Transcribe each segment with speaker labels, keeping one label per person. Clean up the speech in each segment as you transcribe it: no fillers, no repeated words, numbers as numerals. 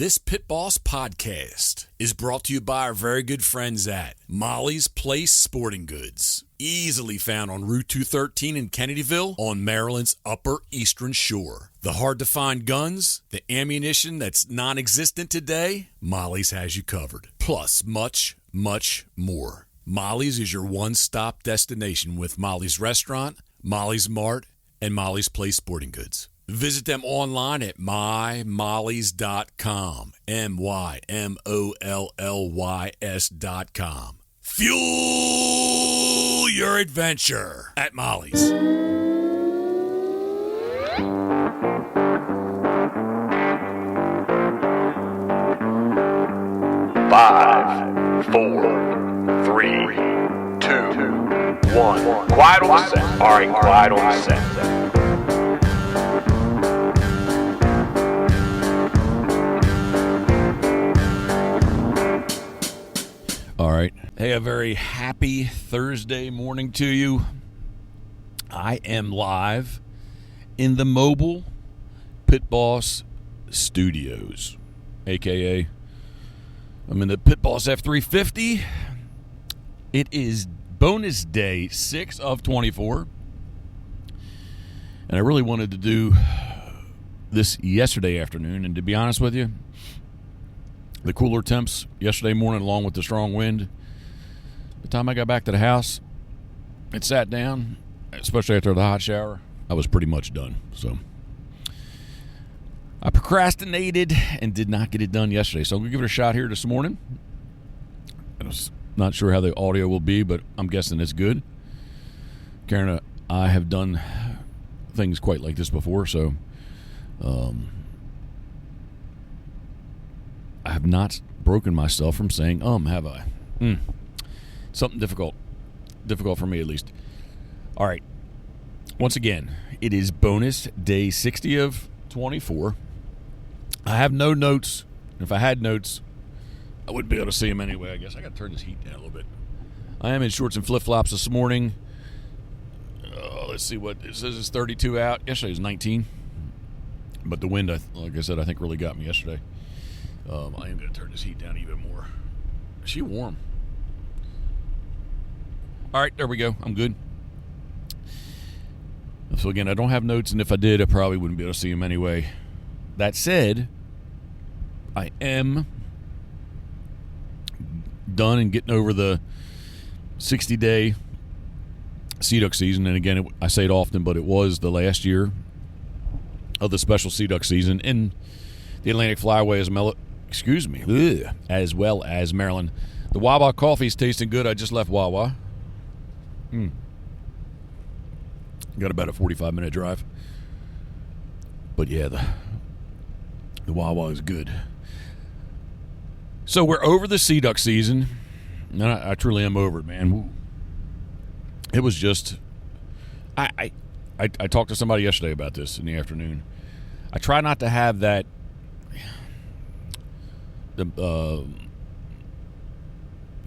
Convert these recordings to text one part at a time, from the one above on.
Speaker 1: This Pitboss podcast is brought to you by our very good friends at Molly's Place Sporting Goods. Easily found on Route 213 in Kennedyville on Maryland's Upper Eastern Shore. The hard-to-find guns, the ammunition that's non-existent today, Molly's has you covered. Plus, much, much more. Molly's is your one-stop destination with Molly's Restaurant, Molly's Mart, and Molly's Place Sporting Goods. Visit them online at mymollys.com, MYMOLLYS.com. Fuel your adventure at Molly's.
Speaker 2: 5, 4, 3, 2, 1. Quiet on the set. All right, quiet on the set.
Speaker 1: All right. Hey, a very happy Thursday morning to you. I am live in the mobile Pitboss studios, a.k.a. I'm in the Pitboss F350. It is bonus day 6 of 24. And I really wanted to do this yesterday afternoon. And to be honest with you, the cooler temps yesterday morning, along with the strong wind, by the time I got back to the house and sat down, especially after the hot shower, I was pretty much done. So I procrastinated and did not get it done yesterday. So I'm going to give it a shot here this morning. I'm not sure how the audio will be, but I'm guessing it's good. Karen, I have done things quite like this before, so I have not broken myself from saying, have I? Something difficult for me at least. All right. Once again, it is bonus day 60 of 24. I have no notes. If I had notes, I wouldn't be able to see them anyway. I guess I got to turn this heat down a little bit. I am in shorts and flip-flops this morning. Let's see what it says. It's 32 out. Yesterday was 19. But the wind, like I said, I think really got me yesterday. I am going to turn this heat down even more. Is she warm? All right, there we go. I'm good. So again, I don't have notes, and if I did, I probably wouldn't be able to see them anyway. That said, I am done and getting over the 60-day sea duck season. And again, I say it often, but it was the last year of the special sea duck season in the Atlantic Flyway as well as Maryland. The Wawa coffee's tasting good. I just left Wawa. Got about a 45-minute drive. But yeah, the Wawa is good. So we're over the sea duck season. And I truly am over it, man. It was just... I talked to somebody yesterday about this in the afternoon. I try not to have that...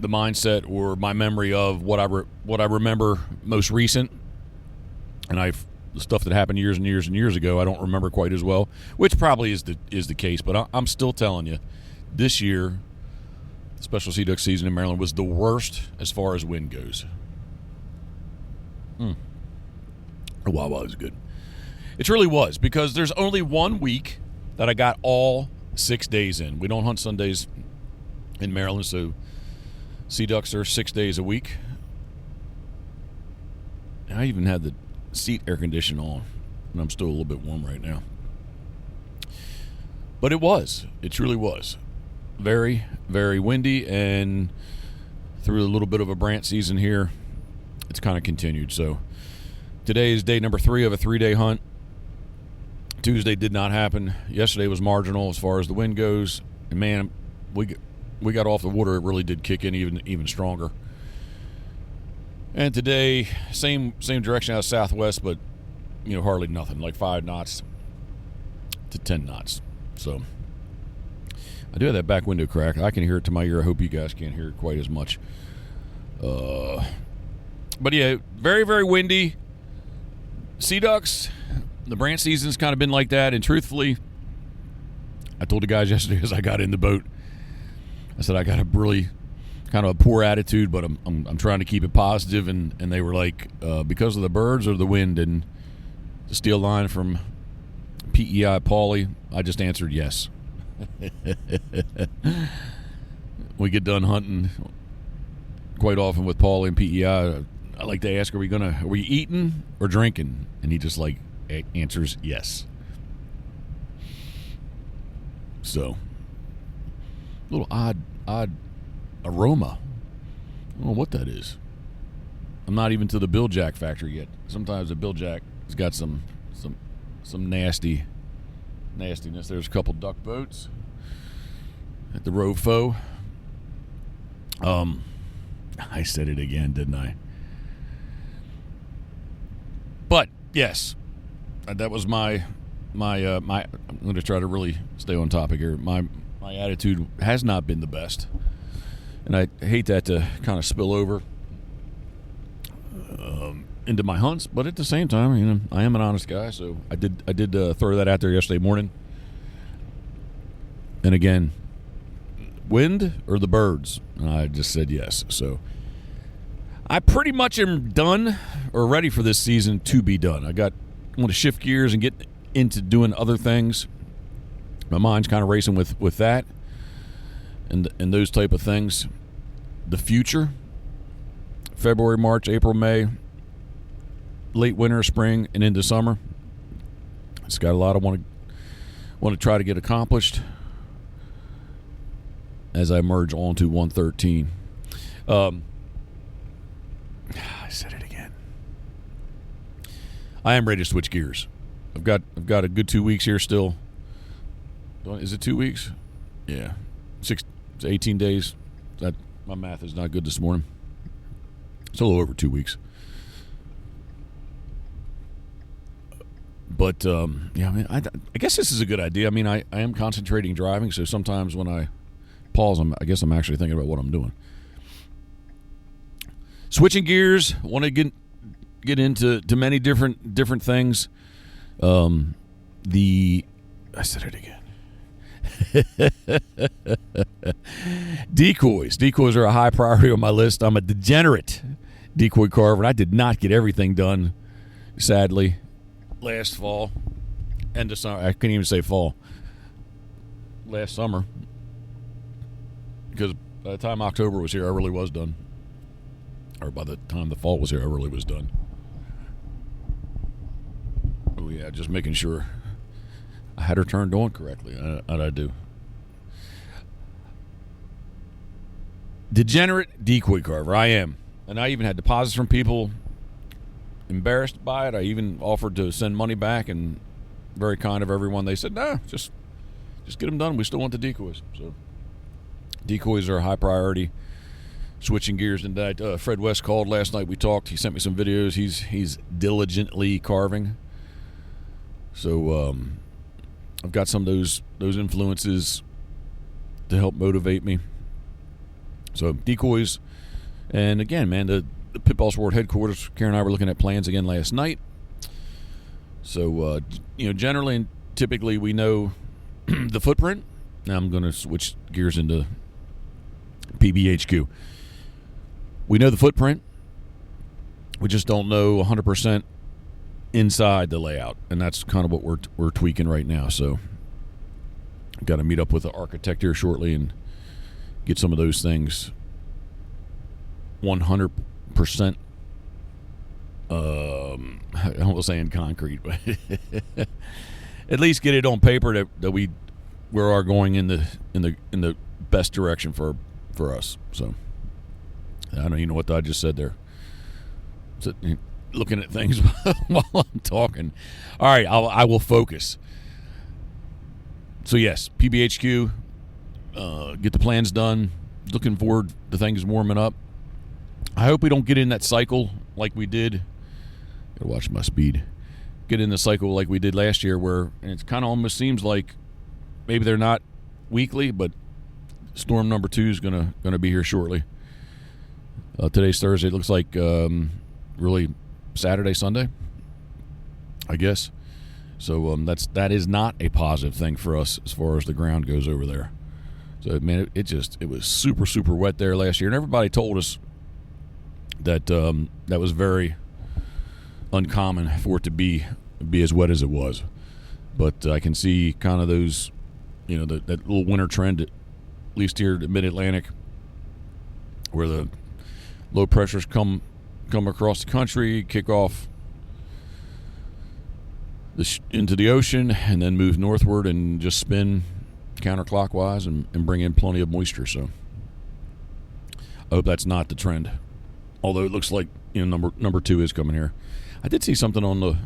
Speaker 1: The mindset or my memory of what I remember most recent, and the stuff that happened years and years and years ago, I don't remember quite as well, which probably is the case. But I'm still telling you, this year, special sea duck season in Maryland was the worst as far as wind goes. The Wawa is good. It really was, because there's only 1 week that I got all 6 days in. We don't hunt Sundays in Maryland, so sea ducks are 6 days a week. And I even had the seat air condition on, and I'm still a little bit warm right now. But it truly was very, very windy, and through a little bit of a Brant season here, it's kind of continued. So today is day number 3 of a 3-day hunt. Tuesday did not happen. Yesterday was marginal as far as the wind goes. And man, we got off the water. It really did kick in even stronger. And today, same direction out of southwest, but hardly nothing, like 5 knots to 10 knots. So I do have that back window crack. I can hear it to my ear. I hope you guys can't hear it quite as much. But yeah, very, very windy. Sea ducks, the Brant season's kind of been like that, and truthfully, I told the guys yesterday as I got in the boat, I said I got a really kind of a poor attitude, but I'm trying to keep it positive, and they were like, because of the birds or the wind, and to steal a line from PEI Paulie, I just answered yes. We get done hunting quite often with Paulie and PEI. I like to ask, are we eating or drinking? And he just like answers yes. So, a little odd aroma. I don't know what that is. I'm not even to the Billjack factor yet. Sometimes the Billjack has got some nastiness. There's a couple duck boats at the Waterfowl. I said it again, didn't I? But yes, that was my. I'm going to try to really stay on topic here. My attitude has not been the best, and I hate that to kind of spill over into my hunts. But at the same time, I am an honest guy, so I did throw that out there yesterday morning. And again, wind or the birds? And I just said yes. So I pretty much am done or ready for this season to be done. I want to shift gears and get into doing other things. My mind's kind of racing with that and those type of things. The future, February, March, April, May, late winter, spring, and into summer. It's got a lot I want to try to get accomplished as I merge onto 113. I said it again. I am ready to switch gears. I've got a good 2 weeks here still. Is it 2 weeks? Yeah. 18 days. That my math is not good this morning. It's a little over 2 weeks. But I guess this is a good idea. I mean, I am concentrating driving, so sometimes when I pause, I guess I'm actually thinking about what I'm doing. Switching gears, want to get into many different things. I said it again. Decoys are a high priority on my list. I'm a degenerate decoy carver, and I did not get everything done, sadly, last fall. End of summer. I can't even say fall. Last summer. Because by the time October was here, I really was done. Or by the time the fall was here, I really was done. Oh, yeah, just making sure I had her turned on correctly. I do. Degenerate decoy carver. I am. And I even had deposits from people embarrassed by it. I even offered to send money back, and very kind of everyone. They said, nah, just get them done. We still want the decoys. So decoys are a high priority. Switching gears, and that Fred West called last night. We talked. He sent me some videos. He's diligently carving. So I've got some of those influences to help motivate me. So decoys, and again, man, the Pitboss World headquarters. Karen and I were looking at plans again last night. So generally and typically we know the footprint. Now I'm going to switch gears into PBHQ. We know the footprint. We just don't know 100% inside the layout, and that's kind of what we're tweaking right now. So I've got to meet up with the architect here shortly and get some of those things 100%. I almost saying concrete, but at least get it on paper that we are going in the best direction for us. So I don't even know what I just said there. So, looking at things while I'm talking. All right, I will focus. So yes, PBHQ, get the plans done. Looking forward to things warming up. I hope we don't get in that cycle like we did. Gotta watch my speed. Get in the cycle like we did last year, where and it kind of almost seems like maybe they're not weekly, but storm number 2 is gonna be here shortly. Today's Thursday. It looks like really Saturday, Sunday, I guess. So that is not a positive thing for us as far as the ground goes over there. So man, it was super, super wet there last year, and everybody told us that that was very uncommon for it to be as wet as it was. But I can see kind of those, that little winter trend, at least here at Mid-Atlantic, where the low pressures come across the country, kick off into the ocean, and then move northward and just spin counterclockwise and bring in plenty of moisture. So I hope that's not the trend. Although it looks like number 2 is coming here. I did see something on the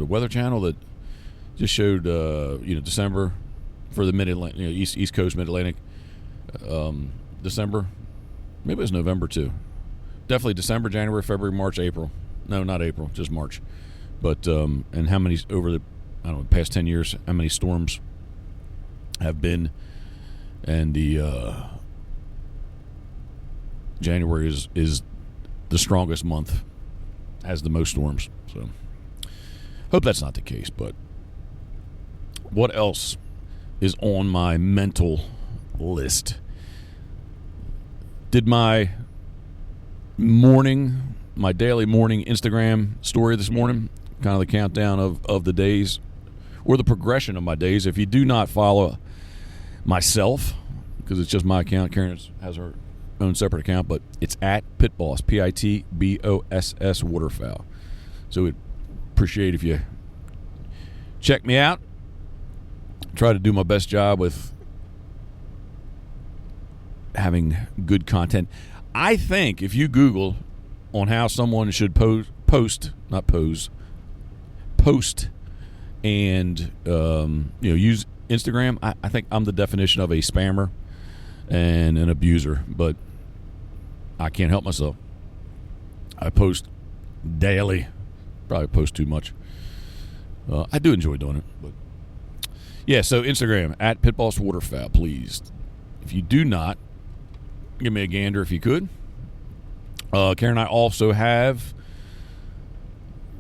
Speaker 1: Weather Channel that just showed December for the Mid-Atlantic, East Coast Mid-Atlantic. December, maybe it was November too. Definitely December, January, February, March, April. No, not April, just March. But and how many over the past 10 years? How many storms have been? And the January is the strongest month, has the most storms. So hope that's not the case. But what else is on my mental list? Did my daily morning Instagram story this morning, kind of the countdown of the days, or the progression of my days. If you do not follow myself, because it's just my account, Karen has her own separate account, but it's at Pitboss, Pitboss Waterfowl. So we'd appreciate if you check me out. Try to do my best job with having good content. I think if you Google on how someone should post and use Instagram, I think I'm the definition of a spammer and an abuser, but I can't help myself. I post daily. Probably post too much. I do enjoy doing it, but yeah. So Instagram at Pitboss Waterfowl, please. If you do not, give me a gander if you could. Karen and I also have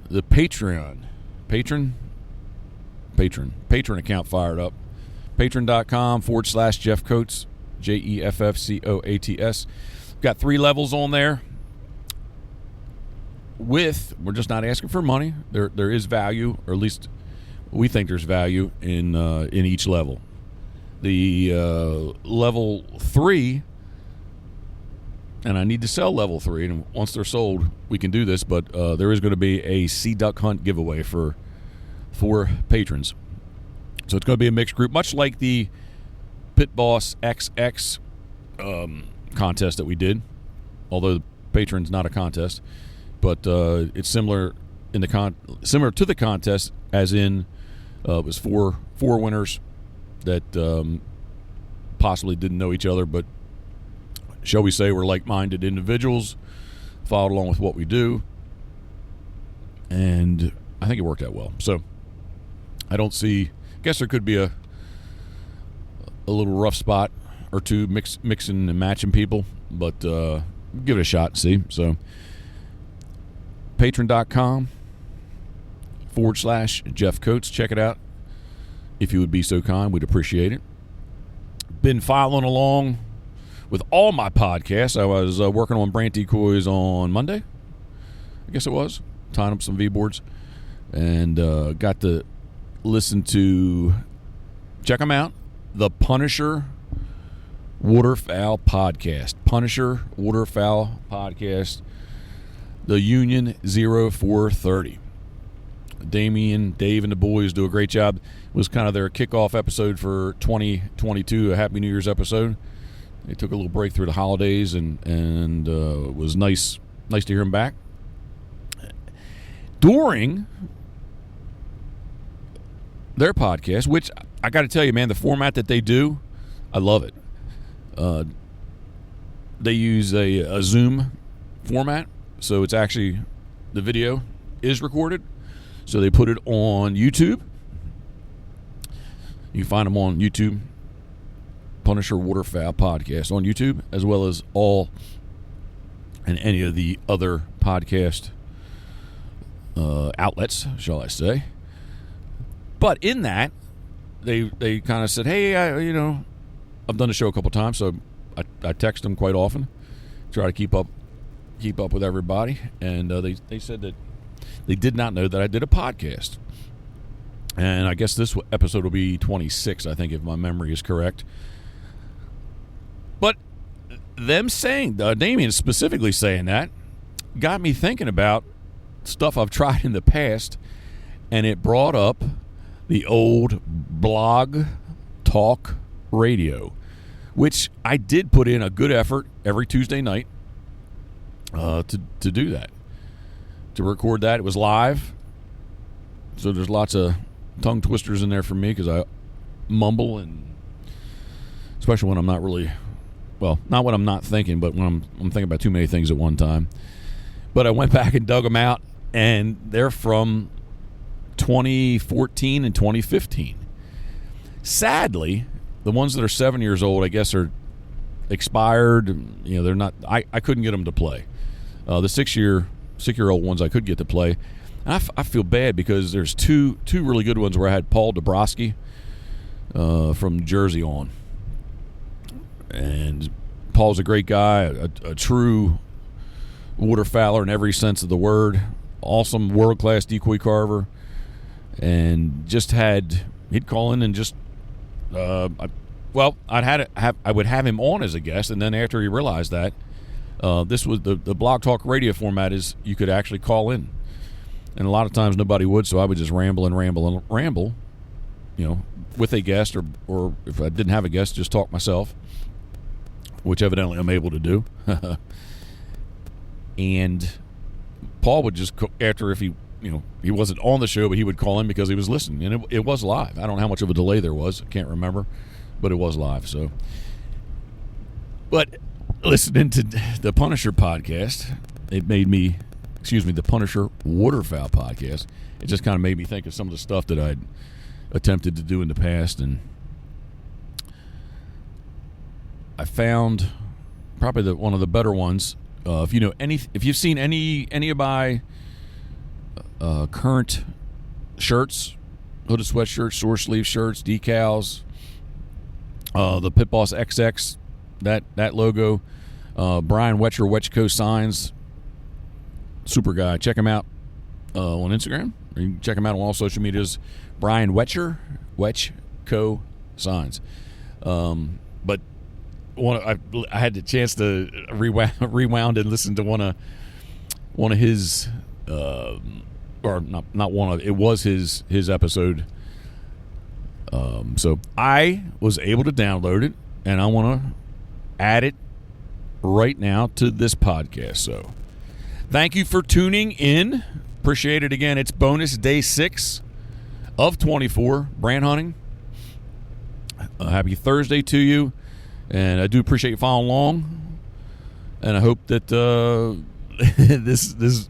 Speaker 1: the Patreon account fired up. Patreon.com/Jeff Coates, JEFFCOATS. Got 3 levels on there. We're just not asking for money. There is value, or at least we think there's value in each level. The level 3, and I need to sell level 3, and once they're sold, we can do this. But there is going to be a sea duck hunt giveaway for patrons. So it's going to be a mixed group, much like the Pitboss XX contest that we did. Although the patron's not a contest, but it's similar similar to the contest, as in it was four winners that possibly didn't know each other, but shall we say we're like-minded individuals, followed along with what we do, and I think it worked out well. So I guess there could be a little rough spot or two mixing and matching people, but give it a shot and see. So patreon.com/Jeff Coates. Check it out if you would be so kind. We'd appreciate it. Been following along with all my podcasts. I was working on Brant decoys on Monday, I guess it was, tying up some V-boards, and got to listen to, check them out, the Punisher Waterfowl podcast. Punisher Waterfowl podcast, the Union 0430. Dave and the boys do a great job. It was kind of their kickoff episode for 2022, a Happy New Year's episode. They took a little break through the holidays, and it was nice to hear them back. During their podcast, which I got to tell you, man, the format that they do, I love it. They use a Zoom format, so it's actually, the video is recorded, so they put it on YouTube. You can find them on YouTube, Punisher Waterfowl podcast on YouTube, as well as all and any of the other podcast outlets, shall I say. But in that, they kind of said, hey, I've done the show a couple times, so I text them quite often, try to keep up with everybody, and they said that they did not know that I did a podcast. And I guess this episode will be 26, I think, if my memory is correct. But them saying, Damien specifically saying that, got me thinking about stuff I've tried in the past, and it brought up the old Blog Talk Radio, which I did put in a good effort every Tuesday night to do that, to record that. It was live, so there's lots of tongue twisters in there for me because I mumble, and especially when I'm not really, well, not when I'm not thinking, but when I'm thinking about too many things at one time. But I went back and dug them out, and they're from 2014 and 2015. Sadly, the ones that are 7 years old, I guess, are expired. They're not. I couldn't get them to play. The six-year-old ones I could get to play. And I feel bad because there's two really good ones where I had Paul Dabrowski from Jersey on, and Paul's a great guy, a true waterfowler in every sense of the word. Awesome world-class decoy carver, and he'd call in and just I would have him on as a guest, and then after he realized that this was the Blog Talk Radio format is you could actually call in. And a lot of times nobody would, so I would just ramble, with a guest, or if I didn't have a guest, just talk myself, which evidently I'm able to do. And Paul would just, after if he wasn't on the show, but he would call in because he was listening, and it was live. I don't know how much of a delay there was. I can't remember, but it was live. So, but listening to the Punisher podcast, it made me. The Punisher Waterfowl podcast. It just kind of made me think of some of the stuff that I'd attempted to do in the past, and I found probably one of the better ones. If you've seen any of my current shirts, hooded sweatshirts, short sleeve shirts, decals, the Pitboss XX, that logo, Brian Wetcher Wetchco signs. Super guy. Check him out on Instagram. Or you can check him out on all social medias. Brian Wetcher, Wetchco Signs. But I had the chance to rewound and listen to one of his, or not one of. It was his episode. So I was able to download it, and I want to add it right now to this podcast. So. Thank you for tuning in. Appreciate it again. It's bonus day 6 of 24 brand hunting. Happy Thursday to you. And I do appreciate you following along. And I hope that this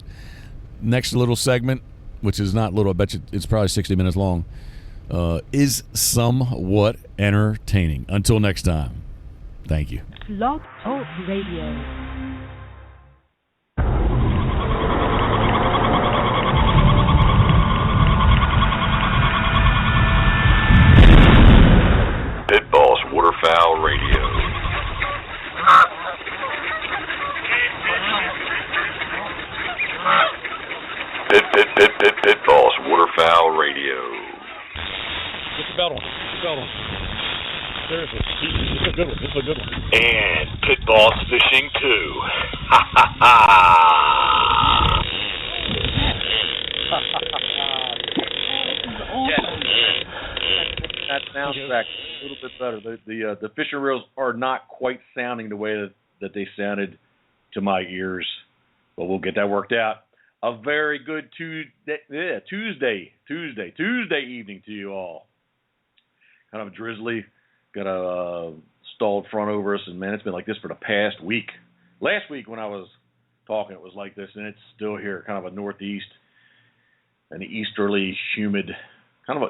Speaker 1: next little segment, which is not little, I bet you it's probably 60 minutes long, is somewhat entertaining. Until next time, thank you.
Speaker 3: Blog Talk Radio.
Speaker 2: Pitboss Waterfowl Radio. Pitboss Waterfowl Radio.
Speaker 1: Get the belt on. Seriously, this is a good one.
Speaker 2: And Pitboss Fishing 2. Ha ha ha.
Speaker 4: That sounds back a little bit better. The fishing reels are not quite sounding the way that they sounded to my ears, but we'll get that worked out. A very good Tuesday evening to you all. Kind of drizzly, got a stalled front over us, and man, it's been like this for the past week. Last week when I was talking, it was like this, and it's still here, kind of a northeast and easterly, humid.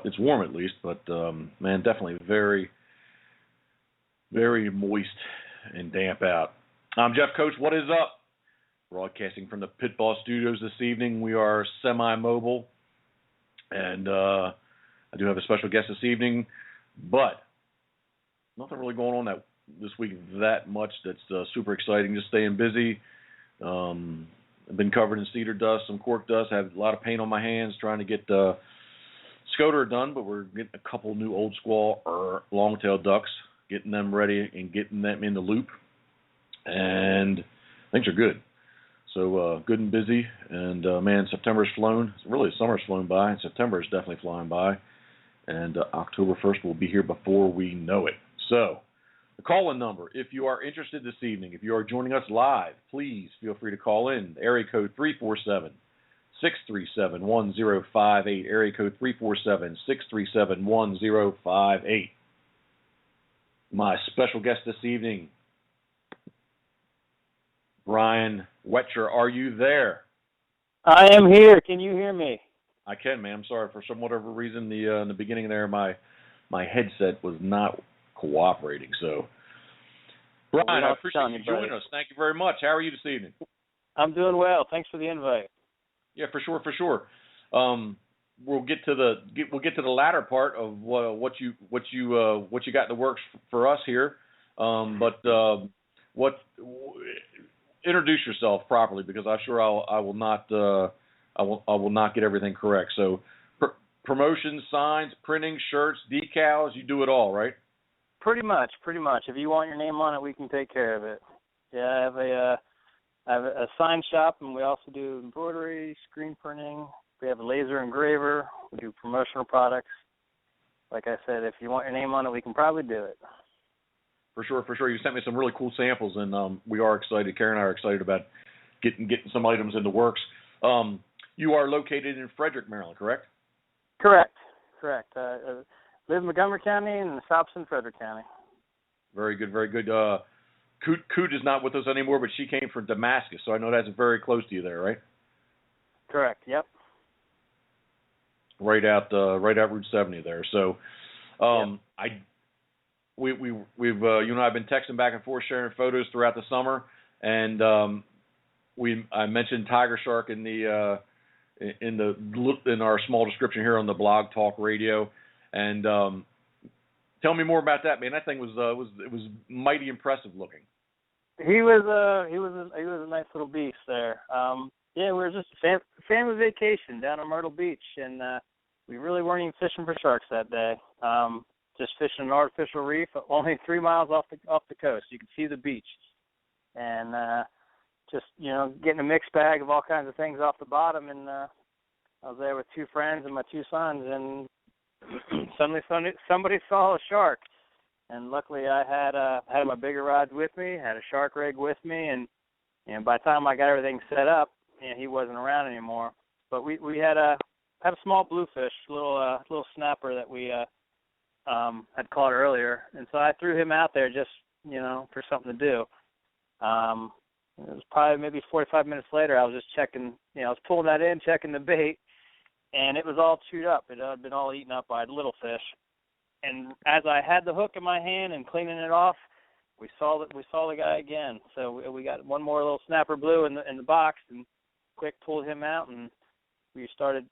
Speaker 4: It's warm at least, but man, definitely very, very moist and damp out. I'm Jeff Coach. What is up? Broadcasting from the Pitboss Studios this evening. We are semi-mobile, and I do have a special guest this evening, but nothing really going on this week that much that's super exciting. Just staying busy. I've been covered in cedar dust, some cork dust. I have a lot of paint on my hands trying to get Scoter done, but we're getting a couple new old squaw long-tailed ducks, getting them ready and getting them in the loop. And things are good. So good and busy. And, man, September's flown. Really, summer's flown by, and September is definitely flying by. And October 1st will be here before we know it. So the call-in number, if you are interested this evening, if you are joining us live, please feel free to call in. Area code 347-637-1058. Area code 347-637-1058. My special guest this evening, Brian Wetcher. Are you there?
Speaker 5: I am here. Can you hear me?
Speaker 4: I can, man. I'm sorry. For some whatever reason, in the beginning there, my headset was not cooperating. So, Brian, I appreciate you joining us. Thank you very much. How are you this evening?
Speaker 5: I'm doing well. Thanks for the invite.
Speaker 4: Yeah, for sure. We'll get to the latter part of what you got in the works for us here. Introduce yourself properly, because I'm sure I will not get everything correct. So, promotions, signs, printing, shirts, decals, you do it all, right?
Speaker 5: Pretty much. If you want your name on it, we can take care of it. Yeah, I have a sign shop, and we also do embroidery, screen printing. We have a laser engraver. We do promotional products. Like I said, if you want your name on it, we can probably do it.
Speaker 4: For sure. You sent me some really cool samples, and we are excited. Karen and I are excited about getting some items in the works. You are located in Frederick, Maryland, correct?
Speaker 5: Correct. Live in Montgomery County and the shop's in Frederick County.
Speaker 4: Very good. Coot is not with us anymore, but she came from Damascus, so I know that's very close to you there, right?
Speaker 5: Correct. Yep.
Speaker 4: Right out Route 70 there. So,
Speaker 5: yep.
Speaker 4: We've you and I have been texting back and forth, sharing photos throughout the summer, and I mentioned tiger shark in our small description here on the Blog Talk Radio, and tell me more about that, man. That thing was mighty impressive looking.
Speaker 5: He was a nice little beast there. We were just a family vacation down on Myrtle Beach, and we really weren't even fishing for sharks that day. Just fishing an artificial reef, only 3 miles off the coast. You can see the beach, and just getting a mixed bag of all kinds of things off the bottom. And I was there with 2 friends and my 2 sons, and suddenly somebody saw a shark. And luckily, I had my bigger rods with me, had a shark rig with me, and by the time I got everything set up, he wasn't around anymore. But we had a small bluefish, little snapper that we had caught earlier, and so I threw him out there just for something to do. It was probably maybe 45 minutes later. I was just checking, I was pulling that in, checking the bait, and it was all chewed up. It had been all eaten up by little fish. And as I had the hook in my hand and cleaning it off, we saw the guy again. So we got one more little snapper blue in the box, and quick pulled him out, and we started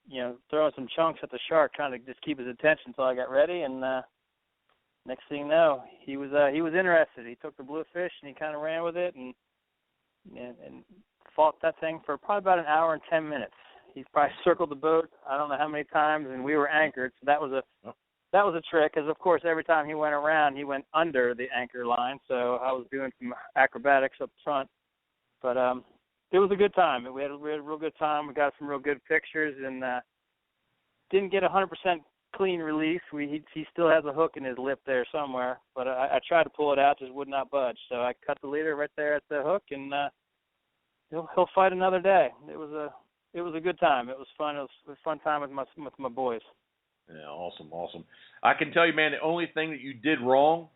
Speaker 5: throwing some chunks at the shark, trying to just keep his attention until I got ready. And next thing you know, he was interested. He took the bluefish and he kind of ran with it and fought that thing for probably about an hour and 10 minutes. He probably circled the boat I don't know how many times, and we were anchored. So that was a trick, because of course every time he went around, he went under the anchor line. So I was doing some acrobatics up front, but it was a good time. We had a real good time. We got some real good pictures, and didn't get 100% clean release. He still has a hook in his lip there somewhere, but I tried to pull it out, just would not budge. So I cut the leader right there at the hook, and he'll fight another day. It was a good time. It was fun. It was a fun time with my boys.
Speaker 4: Yeah, awesome. I can tell you, man, the only thing that you did wrong,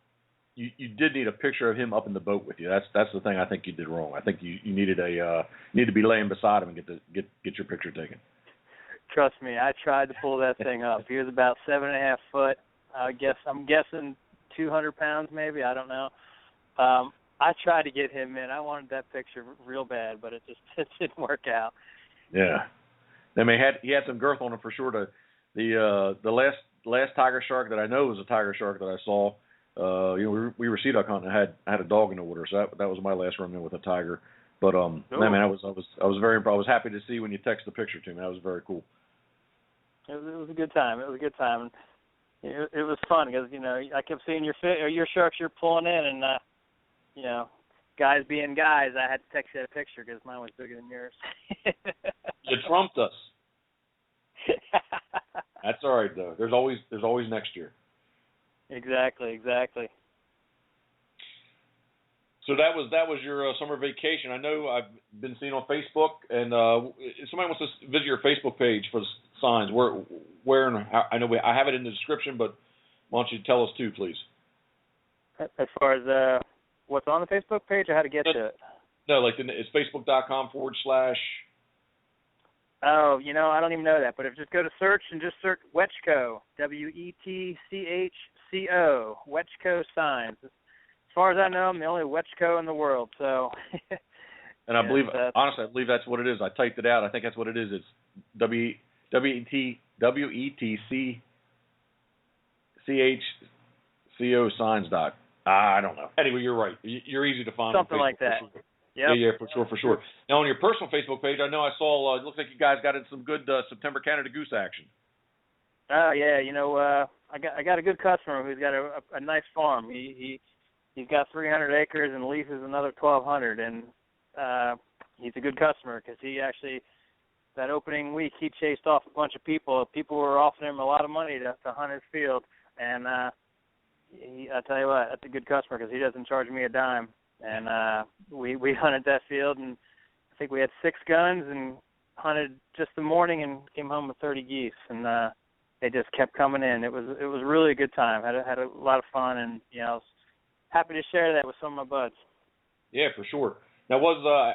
Speaker 4: you did need a picture of him up in the boat with you. That's the thing I think you did wrong. I think you needed need to be laying beside him and get your picture taken.
Speaker 5: Trust me, I tried to pull that thing up. He was about 7.5 foot. I'm guessing 200 pounds maybe. I don't know. I tried to get him in. I wanted that picture real bad, but it didn't work out.
Speaker 4: Yeah, I mean, he had some girth on him for sure. The last tiger shark that I know was a tiger shark that I saw. We were sea duck hunting. I had a dog in the water, so that was my last run in with a tiger. But man, I was very impressed. I was happy to see when you text the picture to me. That was very cool.
Speaker 5: It was a good time. It was a good time. It was fun because I kept seeing your sharks you're pulling in, and guys being guys, I had to text you a picture because mine was bigger than yours.
Speaker 4: You trumped us. That's all right though. There's always next year. Exactly. So that was your summer vacation. I know I've been seeing on Facebook, and if somebody wants to visit your Facebook page for the signs, where and how, I know I have it in the description, but why don't you tell us too, please?
Speaker 5: As far as what's on the Facebook page, or how to get to it?
Speaker 4: No, like it's facebook.com/.
Speaker 5: Oh, I don't even know that. But if just go to search and just search Wetchco, WETCHCO, Wetchco signs. As far as I know, I'm the only Wetchco in the world. So.
Speaker 4: And I believe, honestly, that's what it is. I typed it out. I think that's what it is. It's WETCHCO signs . I don't know. Anyway, you're right. You're easy to find.
Speaker 5: Something like that.
Speaker 4: Yep. Yeah, for sure. Now, on your personal Facebook page, I know I saw. It looks like you guys got in some good September Canada goose action.
Speaker 5: Oh yeah, I got a good customer who's got a nice farm. He's got 300 acres and leases another 1,200, and he's a good customer because he actually that opening week he chased off a bunch of people. People were offering him a lot of money to hunt his field, and I tell you what, that's a good customer because he doesn't charge me a dime. And we hunted that field, and I think we had 6 guns and hunted just the morning and came home with 30 geese, and they just kept coming in. It was really a good time. Had a lot of fun, and I was happy to share that with some of my buds. Yeah,
Speaker 4: for sure. Now,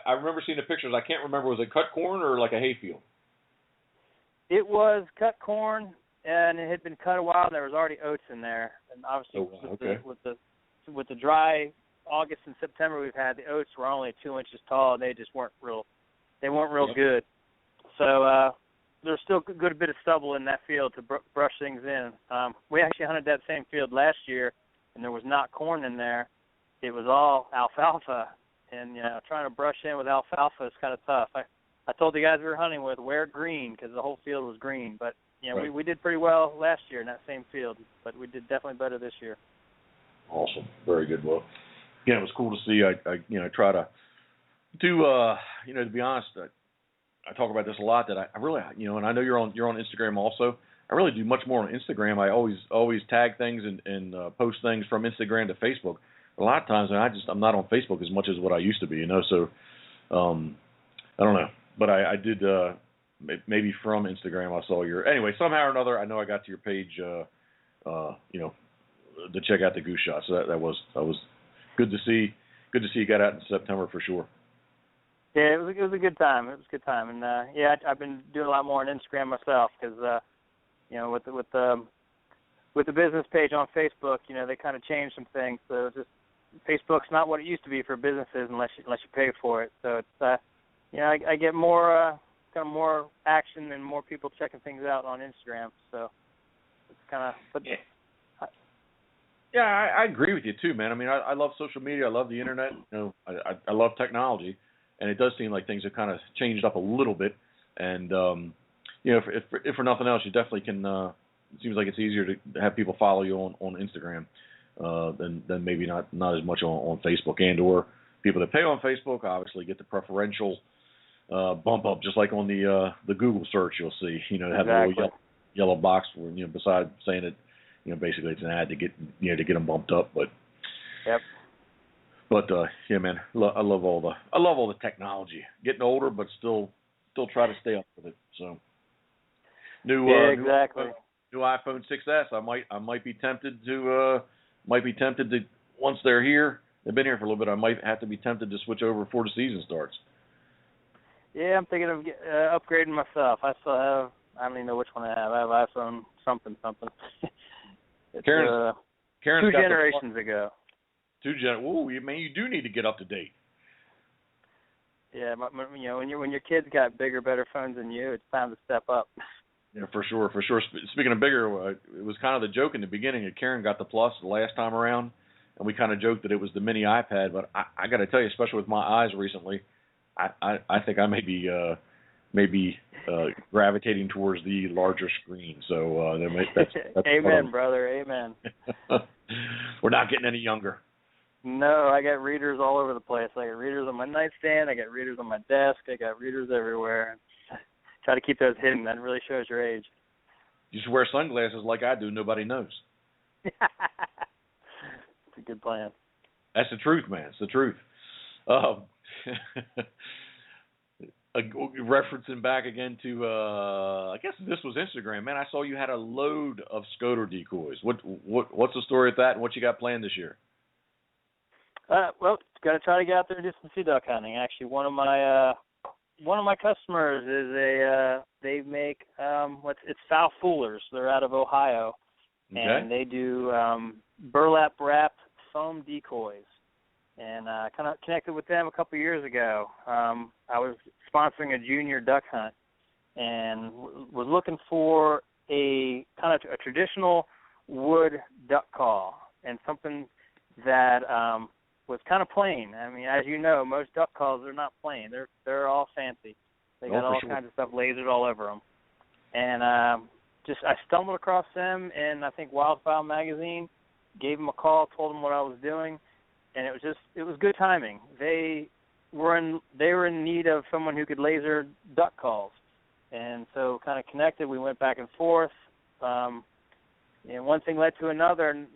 Speaker 4: I remember seeing the pictures. I can't remember, was it cut corn or like a hayfield?
Speaker 5: It was cut corn, and it had been cut a while, and there was already oats in there. And obviously, with the dry August and September we've had, the oats were only 2 inches tall, and they just weren't real good. So there's still a good bit of stubble in that field to brush things in. We actually hunted that same field last year, and there was not corn in there. It was all alfalfa, and trying to brush in with alfalfa is kind of tough. I told the guys we were hunting with, wear green, because the whole field was green. But we did pretty well last year in that same field, but we did definitely better this year.
Speaker 4: Awesome, very good. Well, it was cool to see. I try to do. To be honest, I talk about this a lot. That I really, and I know you're on Instagram also. I really do much more on Instagram. I always tag things and post things from Instagram to Facebook. A lot of times, I'm not on Facebook as much as what I used to be. So I don't know. But I did maybe from Instagram. I saw anyway. Somehow or another, I know I got to your page. To check out the goose shot. So that was good to see. Good to see you got out in September for sure.
Speaker 5: Yeah, it was a good time. And I've been doing a lot more on Instagram myself because with the business page on Facebook, they kind of changed some things. So just Facebook's not what it used to be for businesses unless you pay for it. So it's I get more kind of more action and more people checking things out on Instagram. So it's kind of
Speaker 4: Yeah, I agree with you too, man. I mean, I love social media. I love the internet. I love technology, and it does seem like things have kind of changed up a little bit. And if for nothing else, you definitely can. It seems like it's easier to have people follow you on Instagram than maybe not as much on Facebook, and or people that pay on Facebook obviously get the preferential bump up, just like on the Google search. You'll see, have the little yellow box where besides saying it. Basically it's an ad to get them bumped up, but
Speaker 5: yep.
Speaker 4: But man, I love all the technology. Getting older, but still try to stay up with it. So new iPhone 6s. I might be tempted to once they're here. They've been here for a little bit. I might have to be tempted to switch over before the season starts.
Speaker 5: Yeah, I'm thinking of upgrading myself. I don't even know which one I have. I have iPhone something. It's
Speaker 4: Karen's
Speaker 5: 2 generations ago.
Speaker 4: Ooh, man, you do need to get up to date.
Speaker 5: Yeah, when your kids got bigger, better phones than you, it's time to step up.
Speaker 4: Yeah, for sure, for sure. Speaking of bigger, it was kind of the joke in the beginning that Karen got the Plus the last time around, and we kind of joked that it was the mini iPad. But I got to tell you, especially with my eyes recently, I think I may be gravitating towards the larger screen. So that's
Speaker 5: amen, brother, amen.
Speaker 4: We're not getting any younger.
Speaker 5: No, I got readers all over the place. I got readers on my nightstand. I got readers on my desk. I got readers everywhere. Try to keep those hidden. That really shows your age.
Speaker 4: You should wear sunglasses like I do. Nobody knows.
Speaker 5: It's a good plan.
Speaker 4: That's the truth, man. It's the truth. Referencing back again to, I guess this was Instagram, man. I saw you had a load of Scoter decoys. What's the story with that, and what you got planned this year?
Speaker 5: Well, got to try to get out there and do some sea duck hunting. Actually, one of my customers is they make it's fowl foolers. They're out of Ohio, and they do burlap wrapped foam decoys. And kind of connected with them a couple of years ago. I was sponsoring a junior duck hunt and was looking for a kind of a traditional wood duck call and something that was kind of plain. I mean, as you know, most duck calls are not plain. They're all fancy. They got all kinds of stuff lasered all over them. And I stumbled across them in, I think, Waterfowl magazine, gave them a call, told them what I was doing. And it was good timing. They were in need of someone who could laser duck calls, and so kind of connected. We went back and forth. And one thing led to another. And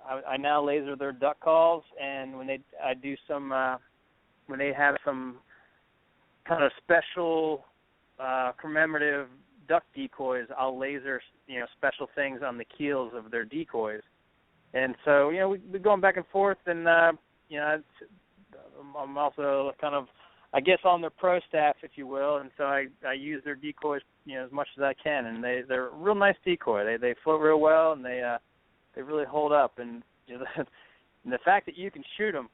Speaker 5: I now laser their duck calls. And when they have some kind of special commemorative duck decoys, I'll laser special things on the keels of their decoys. And so, we're going back and forth, and, I'm also kind of, I guess, on their pro staff, if you will, and so I use their decoys, as much as I can, and they're a real nice decoy. They float real well, and they really hold up, and, and the fact that you can shoot them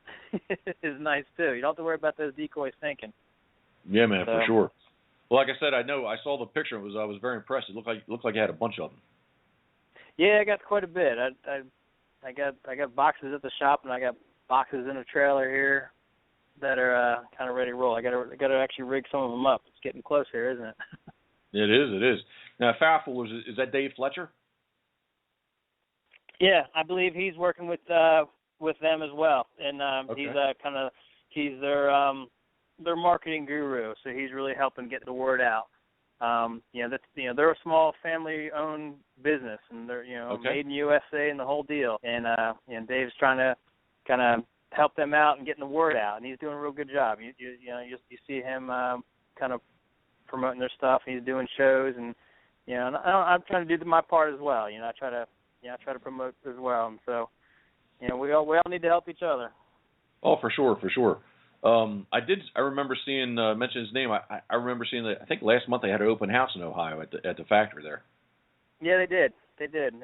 Speaker 5: is nice, too. You don't have to worry about those decoys sinking.
Speaker 4: Yeah, man, for sure. Well, like I said, I saw the picture. I was very impressed. It looked like you had a bunch of them.
Speaker 5: Yeah, I got quite a bit. I got boxes at the shop, and I got boxes in a trailer here that are kind of ready to roll. I got to actually rig some of them up. It's getting close here, isn't it?
Speaker 4: It is. Now, Fowl Foolers, is that Dave Fletcher?
Speaker 5: Yeah, I believe he's working with them as well, and he's their marketing guru. So he's really helping get the word out. They're a small family-owned business, and they're made in USA and the whole deal. And Dave's trying to kind of help them out and getting the word out, and he's doing a real good job. You see him kind of promoting their stuff. He's doing shows, and I'm trying to do my part as well. I try to promote as well, and so we all need to help each other.
Speaker 4: Oh, for sure. I remember seeing mention his name. I remember seeing that. I think last month they had an open house in Ohio at the factory there.
Speaker 5: Yeah, they did. And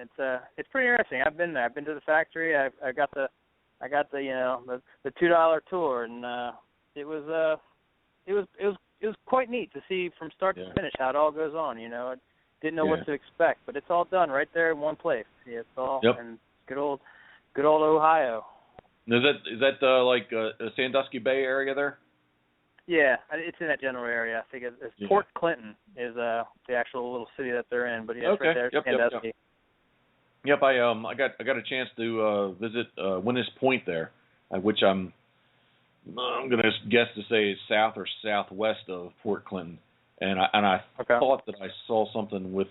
Speaker 5: it's pretty interesting. I've been there. I've been to the factory. I got the the $2 tour, and it was quite neat to see from start to finish how it all goes on. I didn't know what to expect, but it's all done right there in one place. Yeah, it's all in good old Ohio.
Speaker 4: Is that like Sandusky Bay area there?
Speaker 5: Yeah, it's in that general area. I think it's Port Clinton is the actual little city that they're in. But it's right there, Sandusky.
Speaker 4: Yep. I got a chance to visit Winnis Point there, which I'm going to guess to say is south or southwest of Port Clinton, and I thought that I saw something with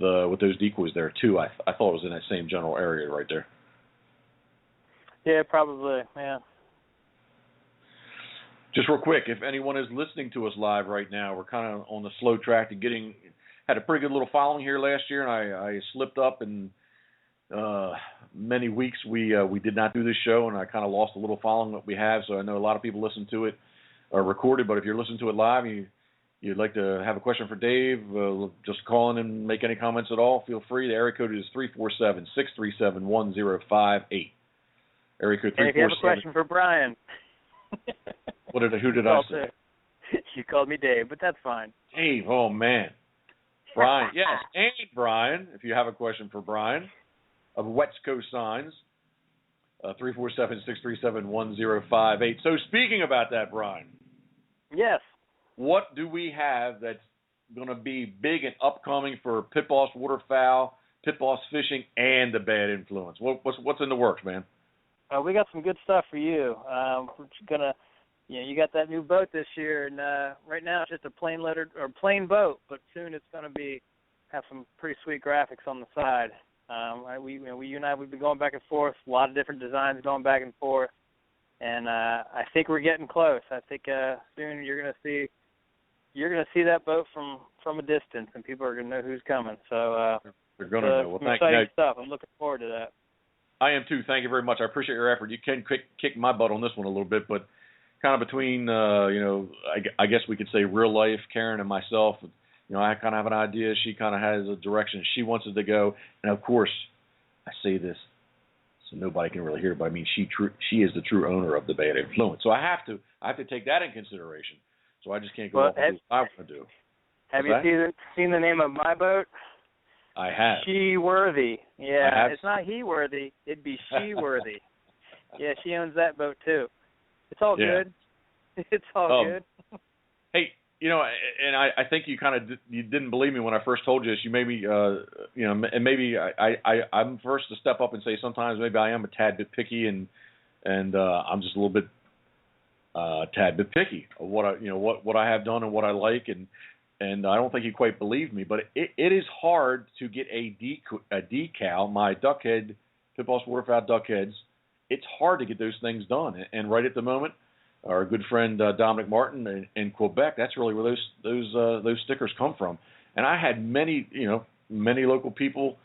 Speaker 4: those decoys there too. I thought it was in that same general area right there.
Speaker 5: Yeah, probably, yeah.
Speaker 4: Just real quick, if anyone is listening to us live right now, we're kind of on the slow track to had a pretty good little following here last year, and I slipped up, and many weeks we did not do this show, and I kind of lost a little following that we have, so I know a lot of people listen to it recorded, but if you're listening to it live and you'd like to have a question for Dave, just call in and make any comments at all, feel free. The area code is 347-637-1058. Area code 347.
Speaker 5: And if you have a question for Brian.
Speaker 4: Who did I say?
Speaker 5: You called me Dave, but that's fine.
Speaker 4: Dave, oh man. Brian, yes, and Brian, if you have a question for Brian of Wetsco Signs, 347-637-1058. So speaking about that, Brian.
Speaker 5: Yes.
Speaker 4: What do we have that's going to be big and upcoming for Pitboss Waterfowl, Pitboss Fishing, and the Bad Influence? What's in the works, man?
Speaker 5: We got some good stuff for you. We're gonna, you got that new boat this year, and right now it's just a plain boat, but soon it's gonna have some pretty sweet graphics on the side. You and I, we've been going back and forth, a lot of different designs going back and forth, and I think we're getting close. I think soon you're gonna see that boat from a distance, and people are gonna know who's coming. So
Speaker 4: they're gonna know. Well, thank
Speaker 5: exciting
Speaker 4: you.
Speaker 5: stuff. I'm looking forward to that.
Speaker 4: I am too. Thank you very much. I appreciate your effort. You can kick my butt on this one a little bit, but kind of between, I guess we could say real life, Karen and myself. I kind of have an idea. She kind of has a direction she wants it to go. And of course, I say this so nobody can really hear it, but I mean she is the true owner of the Bad Influence. So I have to take that in consideration. So I just can't go off and do what I want to do.
Speaker 5: Have you seen the name of my boat?
Speaker 4: I have.
Speaker 5: She Worthy. Yeah, it's not he worthy. It'd be she worthy. Yeah, she owns that boat too. It's all good. It's all good.
Speaker 4: Hey, and I think you you didn't believe me when I first told you this. You made me, and maybe I'm first to step up and say sometimes maybe I am a tad bit picky, and I'm just a little bit tad bit picky of what I have done and what I like, and I don't think you quite believe me, but it is hard to get a decal, my duckhead, Pitboss Waterfowl duckheads. It's hard to get those things done, and right at the moment, our good friend Dominic Martin in Quebec, that's really where those stickers come from. And I had many local people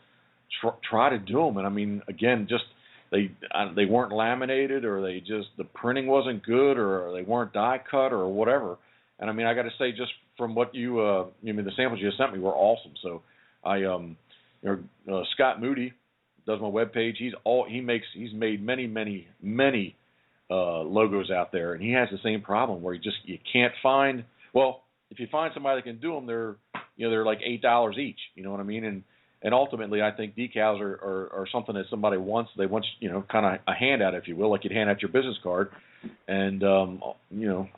Speaker 4: try to do them, and I mean, again, just they weren't laminated, or the printing wasn't good, or they weren't die cut, or whatever. And I mean, I got to say, just from what the samples you sent me were awesome. So Scott Moody does my webpage. He's made many logos out there, and he has the same problem where you can't find. Well, if you find somebody that can do them, they're like $8 each. You know what I mean? And ultimately, I think decals are something that somebody wants. They want kind of a handout, if you will, like you'd hand out your business card. And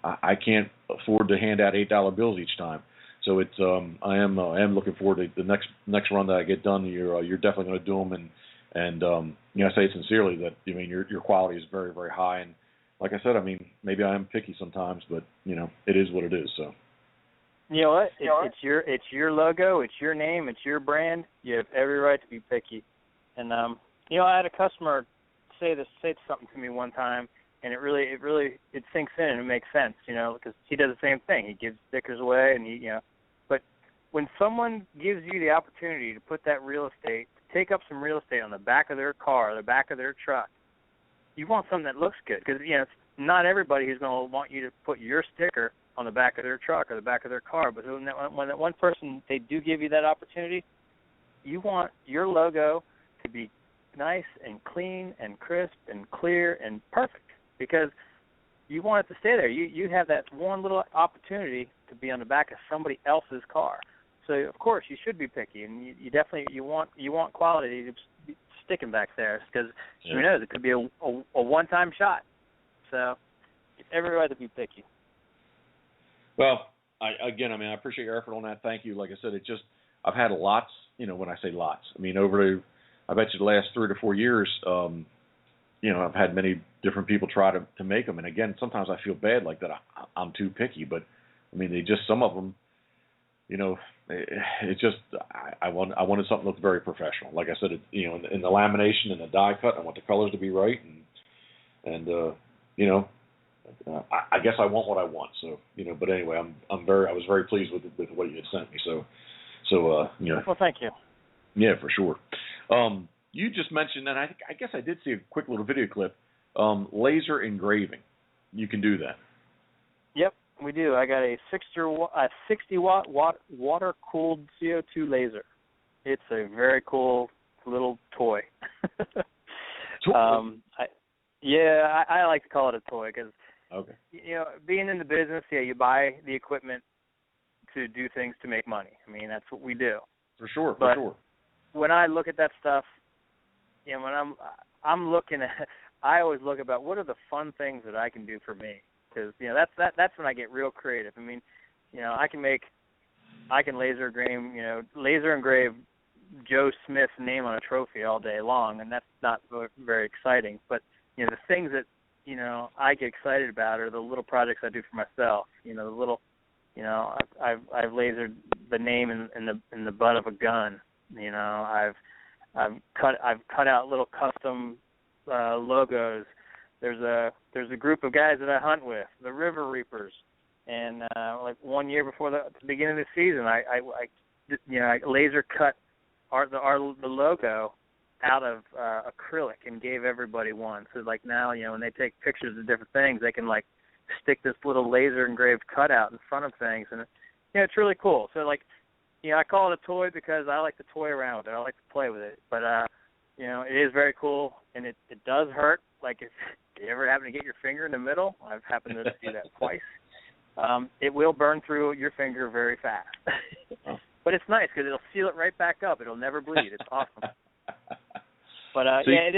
Speaker 4: I can't afford to hand out $8 bills each time. So it's I am looking forward to the next run that I get done. You're definitely going to do them, and I say sincerely that your quality is very, very high. And like I said, I mean, maybe I am picky sometimes, but it is what it is. So.
Speaker 5: You know what? It's your logo, it's your name, it's your brand. You have every right to be picky. And I had a customer say something to me one time, and it sinks in and it makes sense, because he does the same thing. He gives stickers away, and but when someone gives you the opportunity to put that real estate, to take up some real estate on the back of their car, the back of their truck, you want something that looks good, because not everybody who's going to want you to put your sticker on the back of their truck or the back of their car, but when that one person, they do give you that opportunity, you want your logo to be nice and clean and crisp and clear and perfect, because you want it to stay there. You have that one little opportunity to be on the back of somebody else's car. So of course you should be picky, and you definitely you want quality to be sticking back there, because who knows, it could be a one-time shot. So every right to be picky.
Speaker 4: Well, I appreciate your effort on that. Thank you. Like I said, I've had lots, when I say lots, I bet you the last 3 to 4 years, I've had many different people try to make them. And again, sometimes I feel bad like that I'm too picky, but some of them, it's just, I wanted something that looked very professional. Like I said, in the lamination and the die cut, I want the colors to be right. And I guess I want what I want. So, but anyway, I was very pleased with what you had sent me. So,
Speaker 5: Well, thank you.
Speaker 4: Yeah, for sure. You just mentioned, and I guess I did see a quick little video clip, laser engraving. You can do that.
Speaker 5: Yep, we do. I got a 60-watt water-cooled CO2 laser. It's a very cool little toy. I like to call it a toy because, being in the business, you buy the equipment to do things to make money. I mean, that's what we do.
Speaker 4: For sure.
Speaker 5: But
Speaker 4: For sure.
Speaker 5: when I look at that stuff, you know, when I'm looking at, I always look about what are the fun things that I can do for me, because you know that's when I get real creative. I mean, you know, I can laser engrave Joe Smith's name on a trophy all day long, and that's not very exciting. But you know, the things that you know I get excited about are the little projects I do for myself. You know, the little, you know, I've lasered the name in the butt of a gun. You know, I've cut out little custom logos. There's a group of guys that I hunt with, the River Reapers, and like 1 year before the beginning of the season, I laser cut the logo out of acrylic and gave everybody one. So like now, you know, when they take pictures of different things, they can like stick this little laser engraved cutout in front of things, and you know, it's really cool. So like, you know, I call it a toy because I like to toy around with it. I like to play with it. But, you know, it is very cool, and it does hurt. Like if you ever happen to get your finger in the middle, I've happened to do that twice. It will burn through your finger very fast. But it's nice because it'll seal it right back up. It'll never bleed. It's awesome. But, yeah,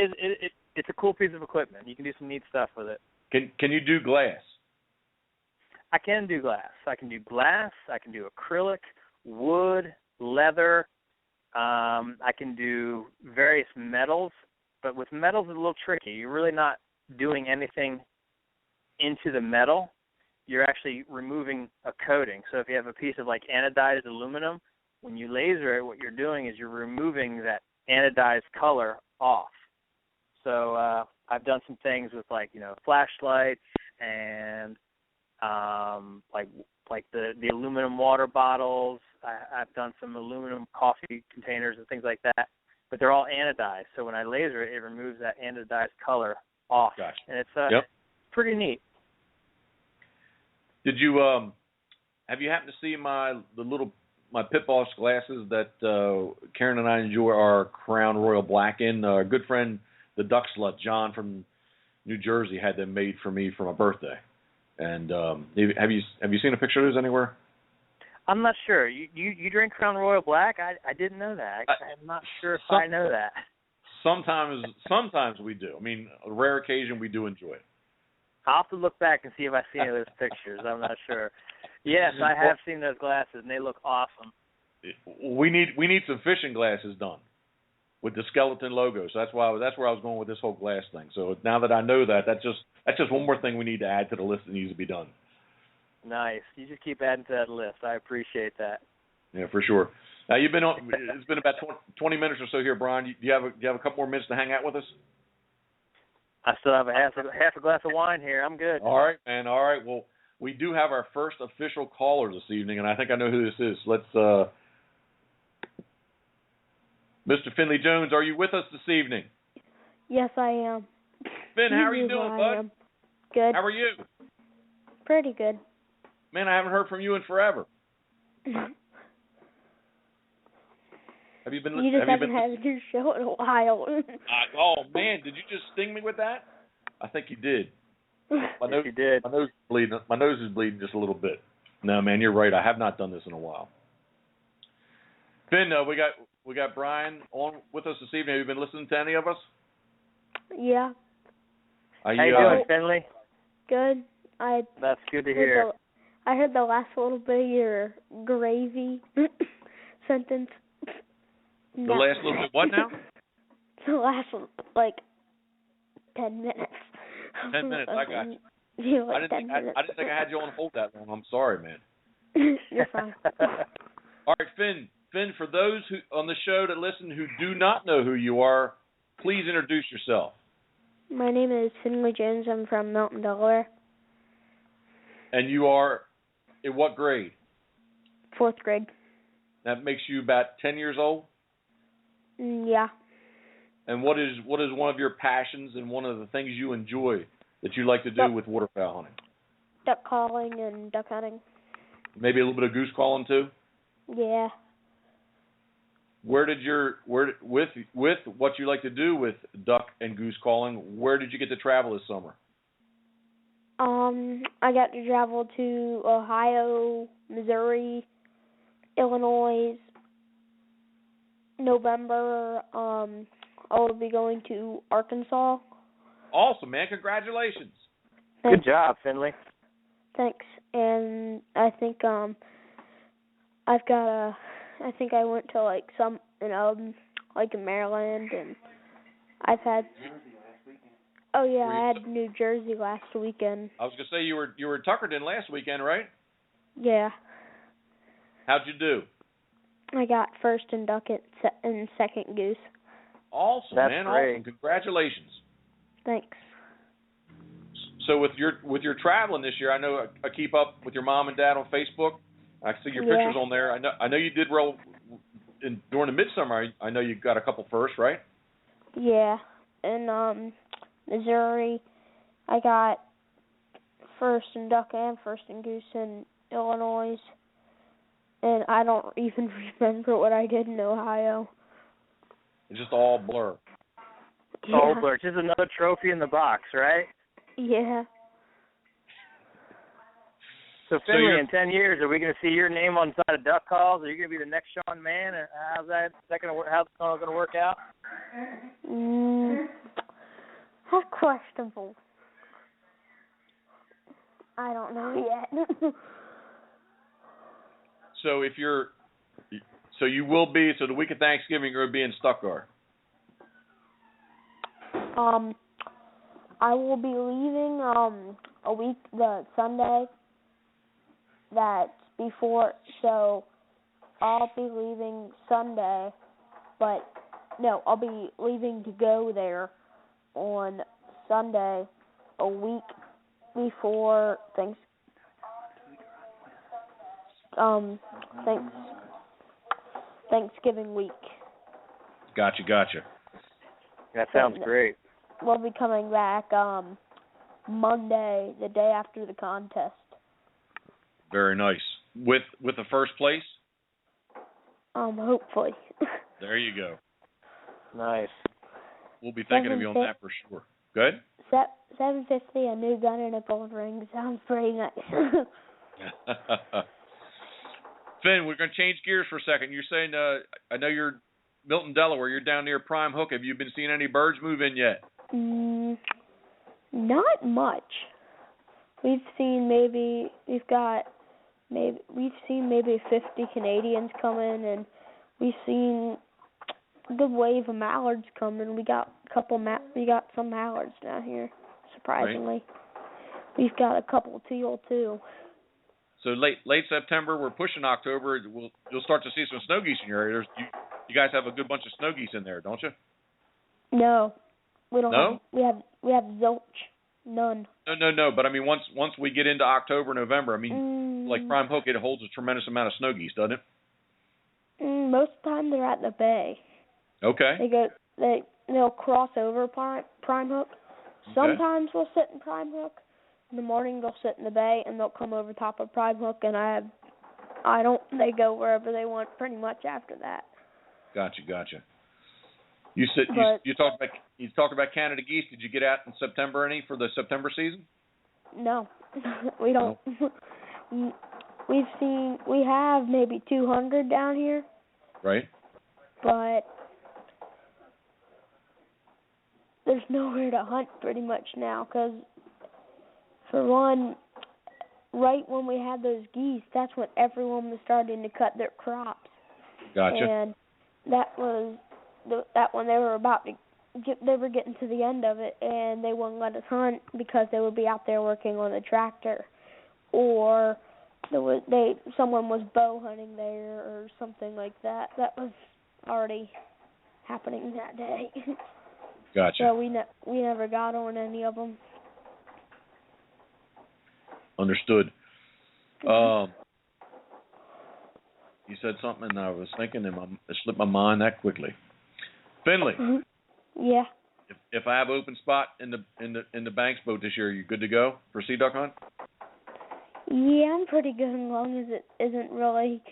Speaker 5: it's a cool piece of equipment. You can do some neat stuff with it.
Speaker 4: Can you do glass?
Speaker 5: I can do glass. I can do glass. I can do acrylic, wood, leather. I can do various metals, but with metals it's a little tricky. You're really not doing anything into the metal. You're actually removing a coating. So if you have a piece of like anodized aluminum, when you laser it, what you're doing is you're removing that anodized color off. So I've done some things with like, you know, flashlights and like the aluminum water bottles. I've done some aluminum coffee containers and things like that, but they're all anodized. So when I laser it, it removes that anodized color off,
Speaker 4: Gotcha.
Speaker 5: And it's pretty neat.
Speaker 4: Did you have you happened to see my Pitboss glasses that Karen and I enjoy our Crown Royal Black in? Our good friend, the Duck Slut, John from New Jersey, had them made for me for my birthday. And have you seen a picture of those anywhere?
Speaker 5: I'm not sure. You drink Crown Royal Black? I didn't know that. I'm not sure if I know that. Sometimes we do. I mean, a rare occasion we do enjoy it. I'll have to look back and see if I see any of those pictures. I'm not sure. Yes, I have seen those glasses, and they look awesome. We need some fishing glasses done with the skeleton logo. So that's where I was going with this whole glass thing. So now that I know that, that's just one more thing we need to add to the list that needs to be done. Nice. You just keep adding to that list. I appreciate that. Yeah, for sure. Now you've been on. It's been about 20 minutes or so here, Brian. Do you have a couple more minutes to hang out with us? I still have half a glass of wine here. I'm good. All right, man. All right. Well, we do have our first official caller this evening, and I think I know who this is. Let's. Mr. Finley Jones, are you with us this evening?
Speaker 6: Yes, I am.
Speaker 4: Finn, how are you doing, bud?
Speaker 6: Good.
Speaker 4: How are you?
Speaker 6: Pretty good.
Speaker 4: Man, I haven't heard from you in forever. Have you been?
Speaker 6: You just haven't had your show in a while.
Speaker 4: Oh man, did you just sting me with that? I think you did. My nose, you did. My nose is bleeding. My nose is bleeding just a little bit. No, man, you're right. I have not done this in a while. Finn, we got Brian on with us this evening. Have you been listening to any of us?
Speaker 6: Yeah.
Speaker 5: How you doing, Finley?
Speaker 6: Good.
Speaker 5: That's good to hear.
Speaker 6: I heard the last little bit of your gravy sentence.
Speaker 4: The last little bit what now?
Speaker 6: The last, 10 minutes.
Speaker 4: 10 minutes, I got you.
Speaker 6: Yeah,
Speaker 4: I didn't think I had you on hold that long. I'm sorry, man.
Speaker 6: You're fine.
Speaker 4: All right, Finn. Finn, for those who on the show that listen who do not know who you are, please introduce yourself.
Speaker 6: My name is Finley Jones. I'm from Milton, Delaware.
Speaker 4: And you are in what grade?
Speaker 6: 4th grade.
Speaker 4: That makes you about 10 years old?
Speaker 6: Yeah.
Speaker 4: And what is one of your passions and one of the things you enjoy that you like to do with waterfowl hunting?
Speaker 6: Duck calling and duck hunting.
Speaker 4: Maybe a little bit of goose calling too?
Speaker 6: Yeah.
Speaker 4: With what you like to do with duck and goose calling, where did you get to travel this summer?
Speaker 6: I got to travel to Ohio, Missouri, Illinois. November, I'll be going to Arkansas.
Speaker 4: Awesome, man. Congratulations.
Speaker 6: Thanks.
Speaker 5: Good job, Finley.
Speaker 6: Thanks. And I think I went to like some like in Maryland, and I've had I had New Jersey last weekend.
Speaker 4: I was gonna say you were in Tuckerton last weekend, right?
Speaker 6: Yeah.
Speaker 4: How'd you do?
Speaker 6: I got first in duck and second goose.
Speaker 4: Awesome,
Speaker 5: That's
Speaker 4: man.
Speaker 5: great.
Speaker 4: Awesome. Congratulations.
Speaker 6: Thanks.
Speaker 4: So with your traveling this year, I know I keep up with your mom and dad on Facebook. I see your pictures on there. I know you did well during the midsummer. I know you got a couple firsts, right?
Speaker 6: Yeah. In Missouri, I got first in duck and first in goose in Illinois. And I don't even remember what I did in Ohio.
Speaker 4: It's just all blur.
Speaker 6: Yeah.
Speaker 5: Oh, Blur, just another trophy in the box, right?
Speaker 6: Yeah.
Speaker 5: So, Finley, in 10 years, are we going to see your name on side of duck calls? Are you going to be the next Sean Mann? Or how's that going to work? How's it going to work out?
Speaker 6: That's questionable. I don't know yet.
Speaker 4: So you will be, so the week of Thanksgiving you're going to be in Stuttgart.
Speaker 6: I will be leaving a week, the Sunday that's before, so I'll be leaving Sunday, but no, I'll be leaving to go there on Sunday a week before Thanksgiving week.
Speaker 4: Gotcha.
Speaker 5: That sounds great.
Speaker 6: We'll be coming back Monday, the day after the contest.
Speaker 4: Very nice. With the first place?
Speaker 6: Hopefully.
Speaker 4: There you go.
Speaker 5: Nice.
Speaker 4: We'll be thinking of you on that for sure. Good?
Speaker 6: 750, a new gun and a gold ring. Sounds pretty nice.
Speaker 4: Finn, we're going to change gears for a second. You're saying, I know you're Milton, Delaware. You're down near Prime Hook. Have you been seeing any birds move in yet?
Speaker 6: Not much. We've seen maybe 50 Canadians come in, and we've seen a good wave of mallards coming. We got some mallards down here, surprisingly. Right. We've got a couple teal too.
Speaker 4: So late September, we're pushing October. You'll start to see some snow geese in your area. You guys have a good bunch of snow geese in there, don't you?
Speaker 6: No, we don't.
Speaker 4: No?
Speaker 6: We have zilch. None.
Speaker 4: No. But I mean, once we get into October, November, I mean, like Prime Hook, it holds a tremendous amount of snow geese, doesn't it?
Speaker 6: Most of the time, they're at the bay.
Speaker 4: Okay.
Speaker 6: They'll cross over Prime Hook. Sometimes we'll sit in Prime Hook. In the morning, they'll sit in the bay, and they'll come over top of Prime Hook, and they go wherever they want pretty much after that. Gotcha.
Speaker 4: You talked about Canada geese. Did you get out in September any for the September season?
Speaker 6: No, we don't. No. We have maybe 200 down here.
Speaker 4: Right.
Speaker 6: But there's nowhere to hunt pretty much now because, for one, right when we had those geese, that's when everyone was starting to cut their crops.
Speaker 4: Gotcha.
Speaker 6: And that was that when they were they were getting to the end of it, and they wouldn't let us hunt because they would be out there working on the tractor, or someone was bow hunting there or something like that. That was already happening that day.
Speaker 4: Gotcha.
Speaker 6: So we never got on any of them.
Speaker 4: Understood. You said something, and I was thinking, and it slipped my mind that quickly. Finley.
Speaker 6: Mm-hmm. Yeah.
Speaker 4: If I have open spot in the Banks boat this year, are you good to go for sea duck hunt?
Speaker 6: Yeah, I'm pretty good as long as it isn't really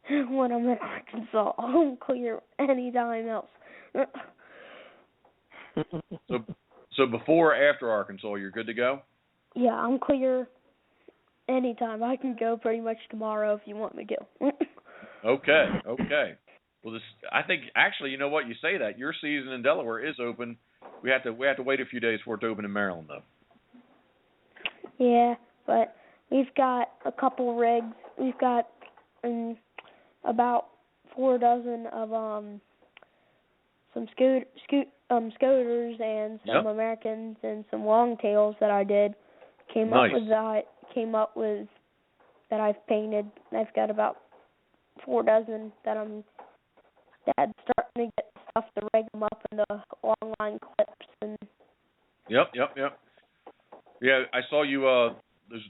Speaker 6: when I'm in Arkansas. I'm clear anytime else.
Speaker 4: So before or after Arkansas, you're good to go?
Speaker 6: Yeah, I'm clear anytime. I can go pretty much tomorrow if you want me to.
Speaker 4: Okay. Well, I think actually, you know what? You say that your season in Delaware is open. We have to wait a few days for it to open in Maryland, though.
Speaker 6: Yeah, but we've got a couple rigs. We've got about 4 dozen of some scoters and some Americans and some longtails that I did. Came up with that I've painted. I've got about 4 dozen that's starting to get stuff to rig them up in the long line clips and.
Speaker 4: Yep. Yeah, I saw you.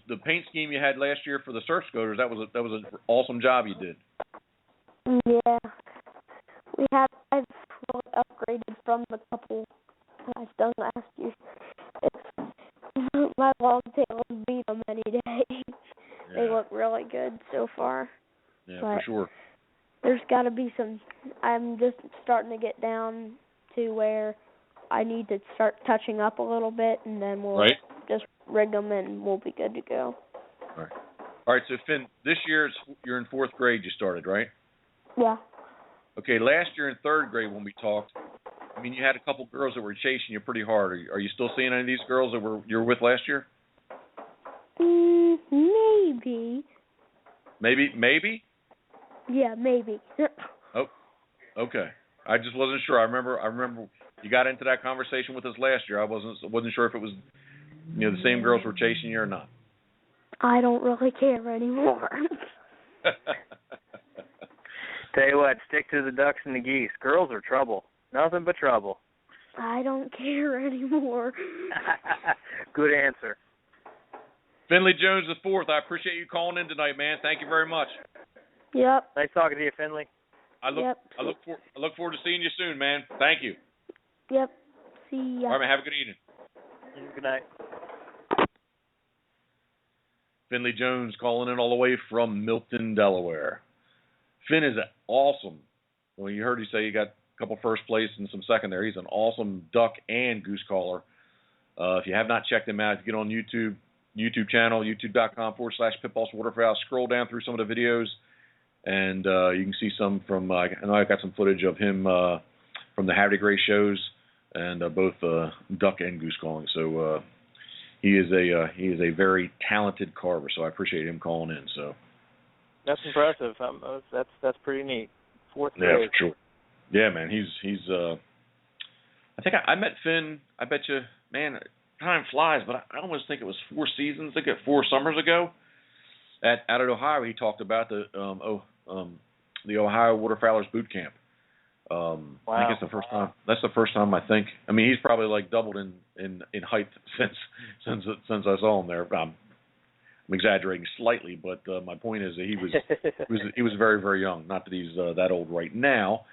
Speaker 4: The paint scheme you had last year for the surf scoters. That was an awesome job you did.
Speaker 6: Yeah, I've really upgraded from the couple I've done last year. My longtails beat them any day. Yeah. They look really good so far.
Speaker 4: Yeah, for sure.
Speaker 6: There's got to be some. I'm just starting to get down to where I need to start touching up a little bit, and then we'll just rig them and we'll be good to go.
Speaker 4: All right. So Finn, this year you're in 4th grade. You started, right?
Speaker 6: Yeah.
Speaker 4: Okay. Last year in 3rd grade when we talked, I mean, you had a couple girls that were chasing you pretty hard. Are you still seeing any of these girls that you were with last year?
Speaker 6: Maybe.
Speaker 4: Maybe?
Speaker 6: Yeah, maybe.
Speaker 4: Oh, okay. I just wasn't sure. I remember you got into that conversation with us last year. I wasn't sure if it was, the same girls were chasing you or not.
Speaker 6: I don't really care anymore.
Speaker 5: Tell you what, stick to the ducks and the geese. Girls are trouble. Nothing but trouble.
Speaker 6: I don't care anymore.
Speaker 5: Good answer.
Speaker 4: Finley Jones IV, I appreciate you calling in tonight, man. Thank you very much.
Speaker 6: Yep.
Speaker 5: Nice talking to you, Finley.
Speaker 4: I look forward to seeing you soon, man. Thank you.
Speaker 6: Yep. See ya.
Speaker 4: All right, man. Have a good evening.
Speaker 5: Good night.
Speaker 4: Finley Jones calling in all the way from Milton, Delaware. Finn is awesome. Well, you heard he say he got a couple first place and some second there. He's an awesome duck and goose caller. If you have not checked him out, if you get on YouTube channel, youtube.com/Pitboss Waterfowl, scroll down through some of the videos, and you can see some from, I know I got some footage of him from the Havre de Grace shows, and both duck and goose calling. So he is a very talented carver. So I appreciate him calling in. So
Speaker 5: that's impressive. That's pretty neat. 4th grade.
Speaker 4: Yeah, for sure. Yeah, man. He's. I think I met Finn. I bet you, man. Time flies, but I almost think it was 4 summers ago. Out at Ohio, he talked about the Ohio Waterfowlers Boot Camp.
Speaker 5: Wow.
Speaker 4: I think it's the first time. That's the first time I think. I mean, he's probably like doubled in height since I saw him there. I'm exaggerating slightly, but my point is that he was very, very young. Not that he's that old right now,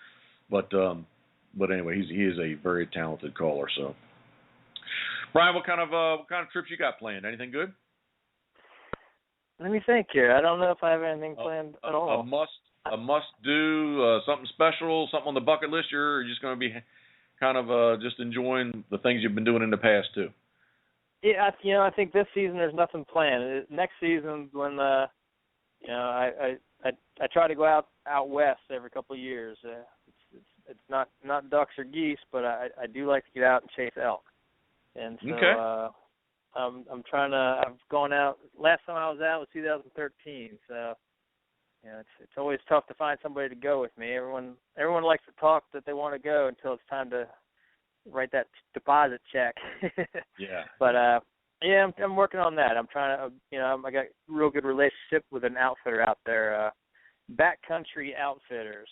Speaker 4: but anyway, he is a very talented caller. So, Brian, what kind of trips you got planned? Anything good?
Speaker 5: Let me think here. I don't know if I have anything planned at all.
Speaker 4: A must do, something special, something on the bucket list. You're just going to be kind of just enjoying the things you've been doing in the past too.
Speaker 5: Yeah, I think this season there's nothing planned. Next season, when I try to go out west every couple of years. It's not ducks or geese, but I do like to get out and chase elk. And so
Speaker 4: okay.
Speaker 5: I'm trying to. I've gone out. Last time I was out was 2013. So it's always tough to find somebody to go with me. Everyone likes to talk that they want to go until it's time to write that deposit check.
Speaker 4: Yeah.
Speaker 5: But I'm working on that. I'm trying to. I got a real good relationship with an outfitter out there. Backcountry Outfitters.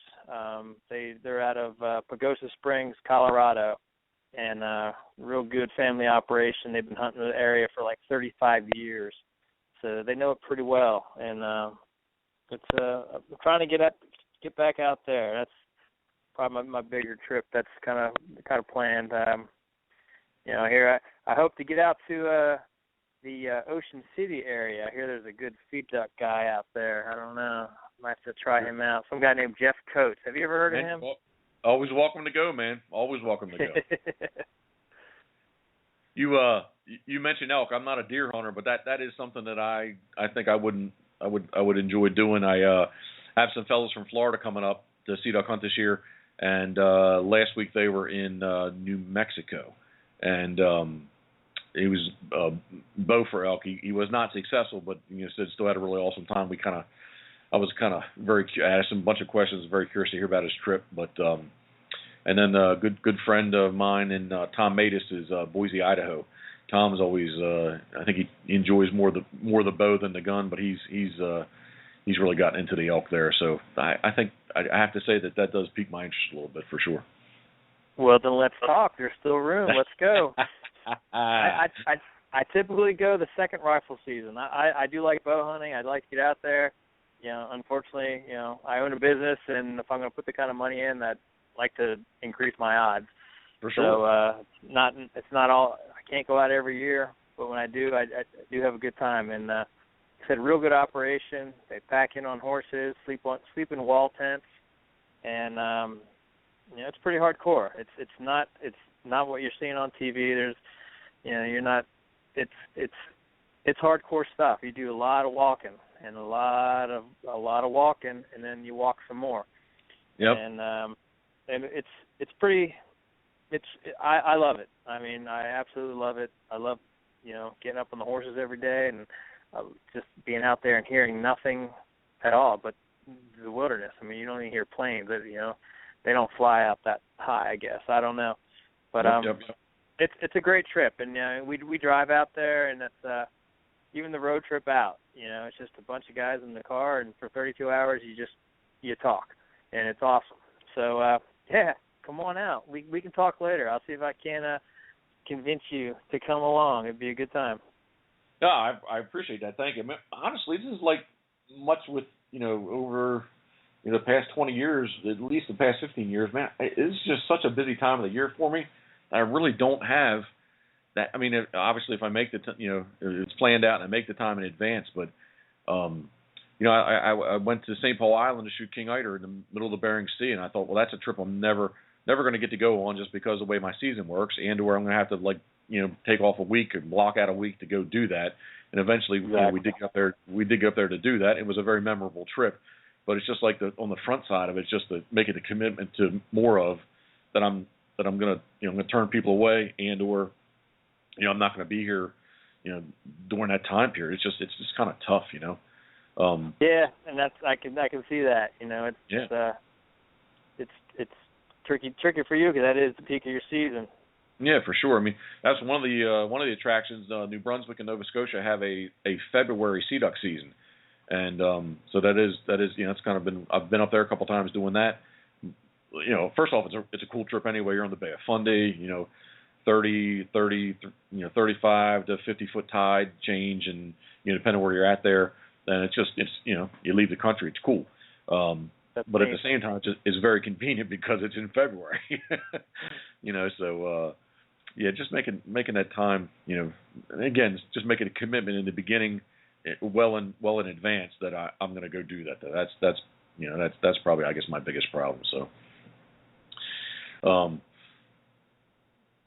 Speaker 5: They're out of Pagosa Springs, Colorado. And real good family operation. They've been hunting the area for like 35 years, so they know it pretty well. And I'm trying to get back out there. That's probably my bigger trip. That's kind of planned. Here I hope to get out to the Ocean City area. I hear there's a good feed duck guy out there. I don't know. Might have to try him out. Some guy named Jeff Coates. Have you ever heard of him?
Speaker 4: Well, always welcome to go, man. Always welcome to go. You mentioned elk. I'm not a deer hunter, but that is something that I think I would enjoy doing. I have some fellows from Florida coming up to sea duck hunt this year, and last week they were in New Mexico, and he was bow for elk. He was not successful, but said still had a really awesome time. I was kind of I asked him a bunch of questions, very curious to hear about his trip, but and then a good friend of mine and Tom Matus is Boise, Idaho. Tom's always I think he enjoys more the bow than the gun, but he's really gotten into the elk there. So I think I have to say that does pique my interest a little bit for sure.
Speaker 5: Well, then let's talk. There's still room. Let's go. I typically go the second rifle season. I do like bow hunting. I'd like to get out there. Unfortunately, I own a business, and if I'm going to put the kind of money in, I'd like to increase my odds.
Speaker 4: For sure.
Speaker 5: So it's not all. I can't go out every year, but when I do, I do have a good time. And it's a real good operation. They pack in on horses, sleep in wall tents, and it's pretty hardcore. It's not what you're seeing on TV. There's you're not. It's hardcore stuff. You do a lot of walking and a lot of walking, and then you walk some more.
Speaker 4: Yep.
Speaker 5: And it's pretty. I love it. I mean, I absolutely love it. I love getting up on the horses every day and just being out there and hearing nothing at all but the wilderness. I mean, you don't even hear planes. They don't fly out that high, I guess. I don't know, but
Speaker 4: Yep.
Speaker 5: It's a great trip, and we drive out there, and it's even the road trip out. It's just a bunch of guys in the car, and for 32 hours you talk, and it's awesome. So come on out. We can talk later. I'll see if I can convince you to come along. It'd be a good time.
Speaker 4: No, I appreciate that. Thank you. I mean, honestly, this is like much with over the past 20 years, at least the past 15 years, man. It's just such a busy time of the year for me. I really don't have that. I mean, obviously, if I make it's planned out and I make the time in advance. But I went to St. Paul Island to shoot king eider in the middle of the Bering Sea, and I thought, well, that's a trip I'm never going to get to go on just because of the way my season works, and where I'm going to have to take off a week and block out a week to go do that. And eventually, we did get up there. We did get up there to do that. It was a very memorable trip. But it's just like on the front side of it, it's just to make it a commitment to more of that. I'm going to turn people away, and or I'm not going to be here during that time period. It's just kind of tough,
Speaker 5: Yeah, and that's I can see that. It's tricky for you because that is the peak of your season.
Speaker 4: Yeah, for sure. I mean, that's one of the attractions. New Brunswick and Nova Scotia have a February sea duck season, and so that is it's kind of been. I've been up there a couple times doing that. First off, it's a cool trip anyway. You're on the Bay of Fundy, 30, 35 to 50 foot tide change, and depending where you're at there, then it's you leave the country. It's cool. But at the same time, it's very convenient because it's in February. So just making that time. Again, just making a commitment in the beginning, well in advance that I'm going to go do that. That's probably, I guess, my biggest problem. So.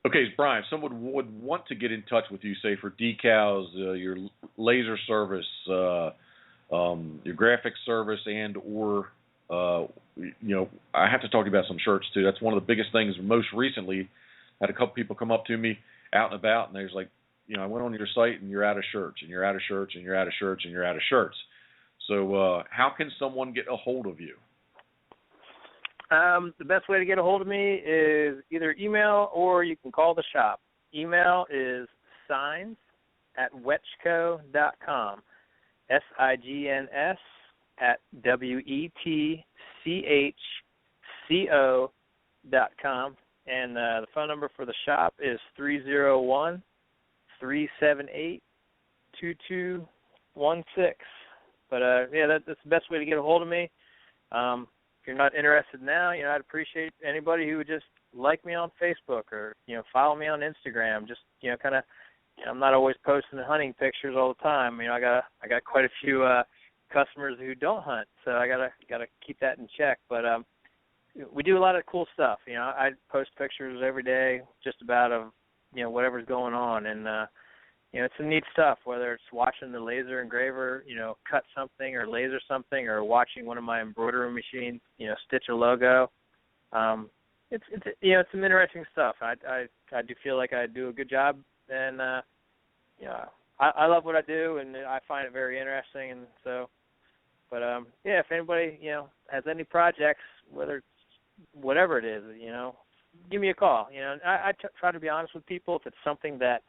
Speaker 4: Okay, Brian, if someone would want to get in touch with you, say for decals, your laser service, your graphic service, and or I have to talk about some shirts too. That's one of the biggest things. Most recently, I had a couple people come up to me out and about, and they was like, I went on your site and you're out of shirts, and you're out of shirts, and you're out of shirts, and you're out of shirts. So how can someone get a hold of you?
Speaker 5: The best way to get a hold of me is either email or you can call the shop. Email is signs@wetchco.com, signs@WETCHCO.com, and the phone number for the shop is 301-378-2216. But that's the best way to get a hold of me. If you're not interested now, I'd appreciate anybody who would just like me on Facebook or follow me on Instagram. Just kind of, I'm not always posting hunting pictures all the time. I got quite a few customers who don't hunt, so I gotta keep that in check. But we do a lot of cool stuff. I post pictures every day, just about of whatever's going on, and it's some neat stuff, whether it's watching the laser engraver, cut something or laser something, or watching one of my embroidery machines, stitch a logo. It's some interesting stuff. I do feel like I do a good job, and I love what I do, and I find it very interesting. And so, but if anybody has any projects, whether it's whatever it is, give me a call. I try to be honest with people. If it's something that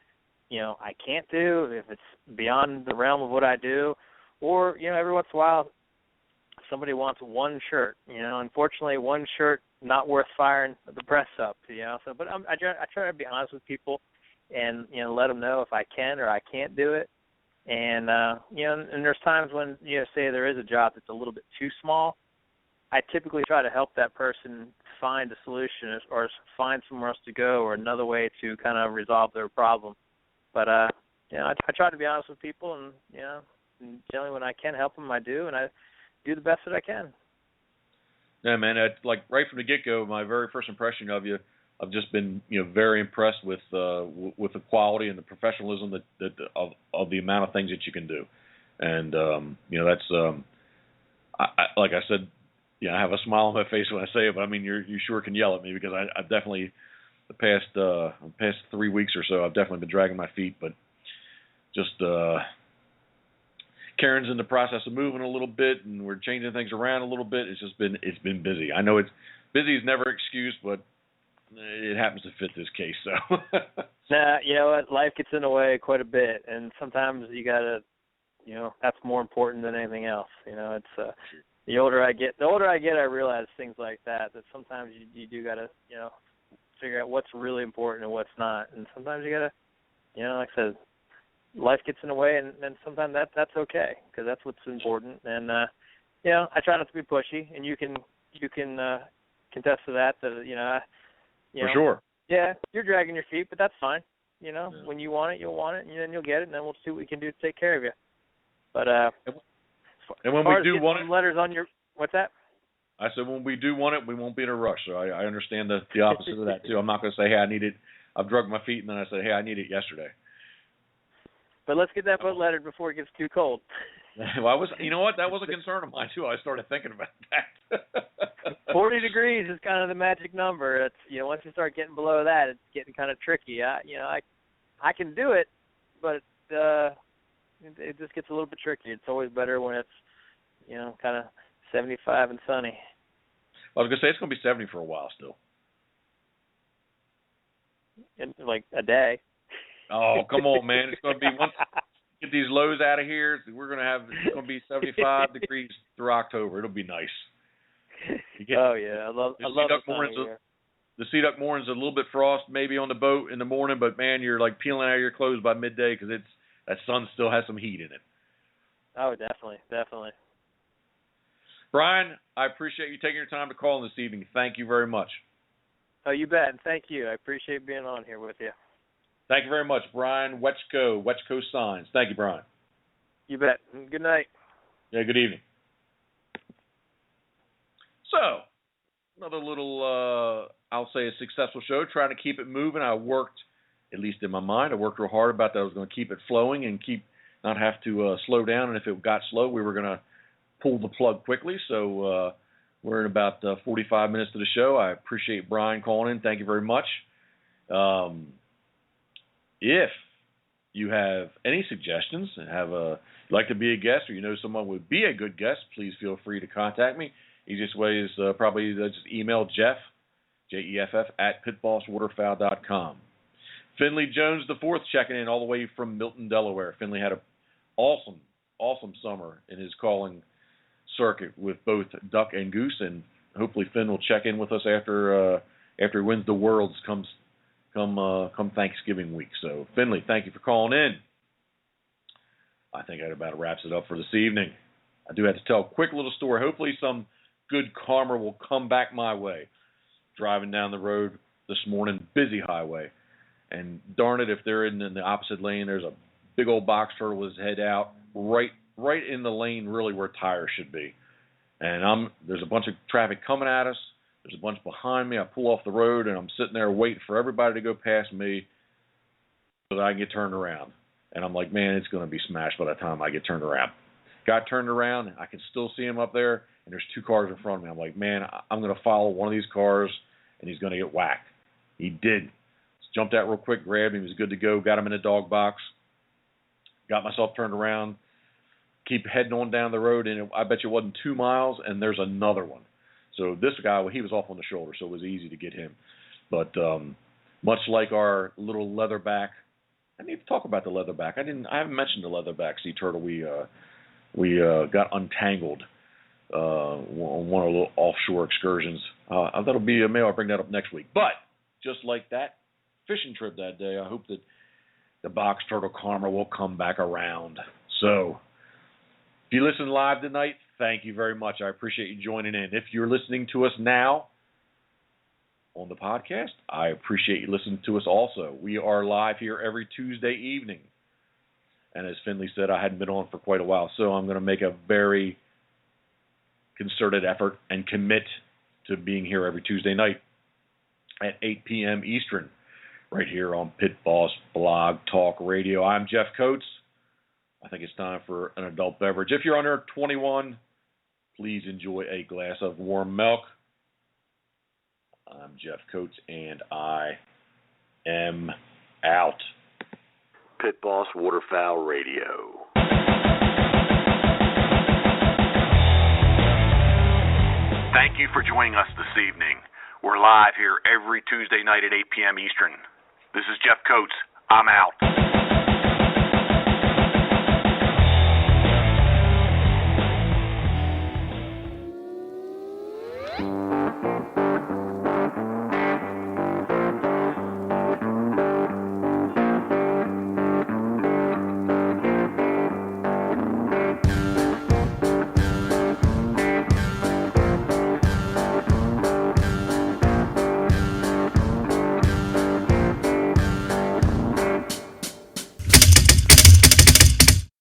Speaker 5: I can't do, if it's beyond the realm of what I do, or every once in a while somebody wants one shirt. Unfortunately, one shirt not worth firing the press up. So, but I try to be honest with people, and let them know if I can or I can't do it. And and there's times when say there is a job that's a little bit too small. I typically try to help that person find a solution or find somewhere else to go or another way to kind of resolve their problem. But I try to be honest with people, and and generally when I can help them, I do, and I do the best that I can.
Speaker 4: Yeah, man. Like right from the get-go, my very first impression of you, I've just been very impressed with the quality and the professionalism of the amount of things that you can do, and that's like I said, I have a smile on my face when I say it, but I mean you sure can yell at me because I definitely the past 3 weeks or so I've definitely been dragging my feet, but just Karen's in the process of moving a little bit, and we're changing things around a little bit. It's been busy. I know it's busy is never an excuse, but it happens to fit this case. So
Speaker 5: nah, you know what? Life gets in the way quite a bit, and sometimes you gotta, that's more important than anything else. It's the older I get, I realize things like that sometimes you do gotta, figure out what's really important and what's not, and sometimes you gotta, like I said, life gets in the way, and sometimes that's okay because that's what's important. And I try not to be pushy, and you can contest to that.
Speaker 4: For sure.
Speaker 5: Yeah, you're dragging your feet, but that's fine. When you want it, you'll want it, and then you'll get it, and then we'll see what we can do to take care of you. But
Speaker 4: and when we do want it,
Speaker 5: letters on your what's that?
Speaker 4: I said when we do want it, we won't be in a rush. So I understand the opposite of that too. I'm not going to say, hey, I need it. I've drug my feet, and then I say, hey, I need it yesterday.
Speaker 5: But let's get that boat lettered before it gets too cold.
Speaker 4: Well, you know what? That was a concern of mine too. I started thinking about that.
Speaker 5: 40 degrees is kind of the magic number. It's once you start getting below that, it's getting kind of tricky. I can do it, but it just gets a little bit tricky. It's always better when it's kind of 75 and sunny.
Speaker 4: I was gonna say it's gonna be 70 for a while still.
Speaker 5: In like a day.
Speaker 4: Oh, come on, man! It's gonna be once we get these lows out of here. It's gonna be 75 degrees through October. It'll be nice.
Speaker 5: Oh yeah, I love the time of year.
Speaker 4: The sea duck morning's a little bit frost maybe on the boat in the morning, but man, you're like peeling out of your clothes by midday because that sun still has some heat in it.
Speaker 5: Oh, definitely.
Speaker 4: Brian, I appreciate you taking your time to call this evening. Thank you very much.
Speaker 5: Oh, you bet, and thank you. I appreciate being on here with you.
Speaker 4: Thank you very much, Brian Wetchko Signs. Thank you, Brian.
Speaker 5: You bet. Good night.
Speaker 4: Yeah, good evening. So, another little, I'll say a successful show, trying to keep it moving. I worked, at least in my mind, I worked real hard about that. I was going to keep it flowing and not have to slow down. And if it got slow, we were going to pull the plug quickly. So we're in about 45 minutes to the show. I appreciate Brian calling in. Thank you very much. If you have any suggestions and like to be a guest, or you know someone would be a good guest, please feel free to contact me. Easiest way is probably just email Jeff, Jeff, at pitbosswaterfowl.com. Finley Jones IV checking in all the way from Milton, Delaware. Finley had an awesome summer in his calling circuit with both duck and goose, and hopefully Finn will check in with us after he wins the Worlds come Thanksgiving week. So Finley, thank you for calling in. I think that about wraps it up for this evening. I do have to tell a quick little story. Hopefully some good karma will come back my way. Driving down the road this morning, busy highway, and darn it, if they're in the opposite lane, there's a big old box turtle with his head out right in the lane, really where tires should be. And there's a bunch of traffic coming at us. There's a bunch behind me. I pull off the road, and I'm sitting there waiting for everybody to go past me so that I can get turned around. And I'm like, man, it's going to be smashed by the time I get turned around. Got turned around, I can still see him up there, and there's 2 cars in front of me. I'm like, man, I'm going to follow one of these cars, and he's going to get whacked. He did. Jumped out real quick, grabbed him, he was good to go, got him in the dog box, got myself turned around, keep heading on down the road, and I bet you it wasn't 2 miles, and there's another one. So this guy, he was off on the shoulder, so it was easy to get him. But much like our little leatherback, I need to talk about the leatherback. I haven't mentioned the leatherback sea turtle. We got untangled on one of the little offshore excursions. That'll be maybe I'll bring that up next week. But just like that fishing trip that day, I hope that the box turtle karma will come back around. So if you listen live tonight, thank you very much. I appreciate you joining in. If you're listening to us now on the podcast, I appreciate you listening to us also. We are live here every Tuesday evening. And as Finley said, I hadn't been on for quite a while, so I'm going to make a very concerted effort and commit to being here every Tuesday night at 8 p.m. Eastern, right here on Pitboss Blog Talk Radio. I'm Jeff Coates. I think it's time for an adult beverage. If you're under 21, please enjoy a glass of warm milk. I'm Jeff Coates, and I am out.
Speaker 2: Pitboss Waterfowl Radio. Thank you for joining us this evening. We're live here every Tuesday night at 8 p.m. Eastern. This is Jeff Coates. I'm out.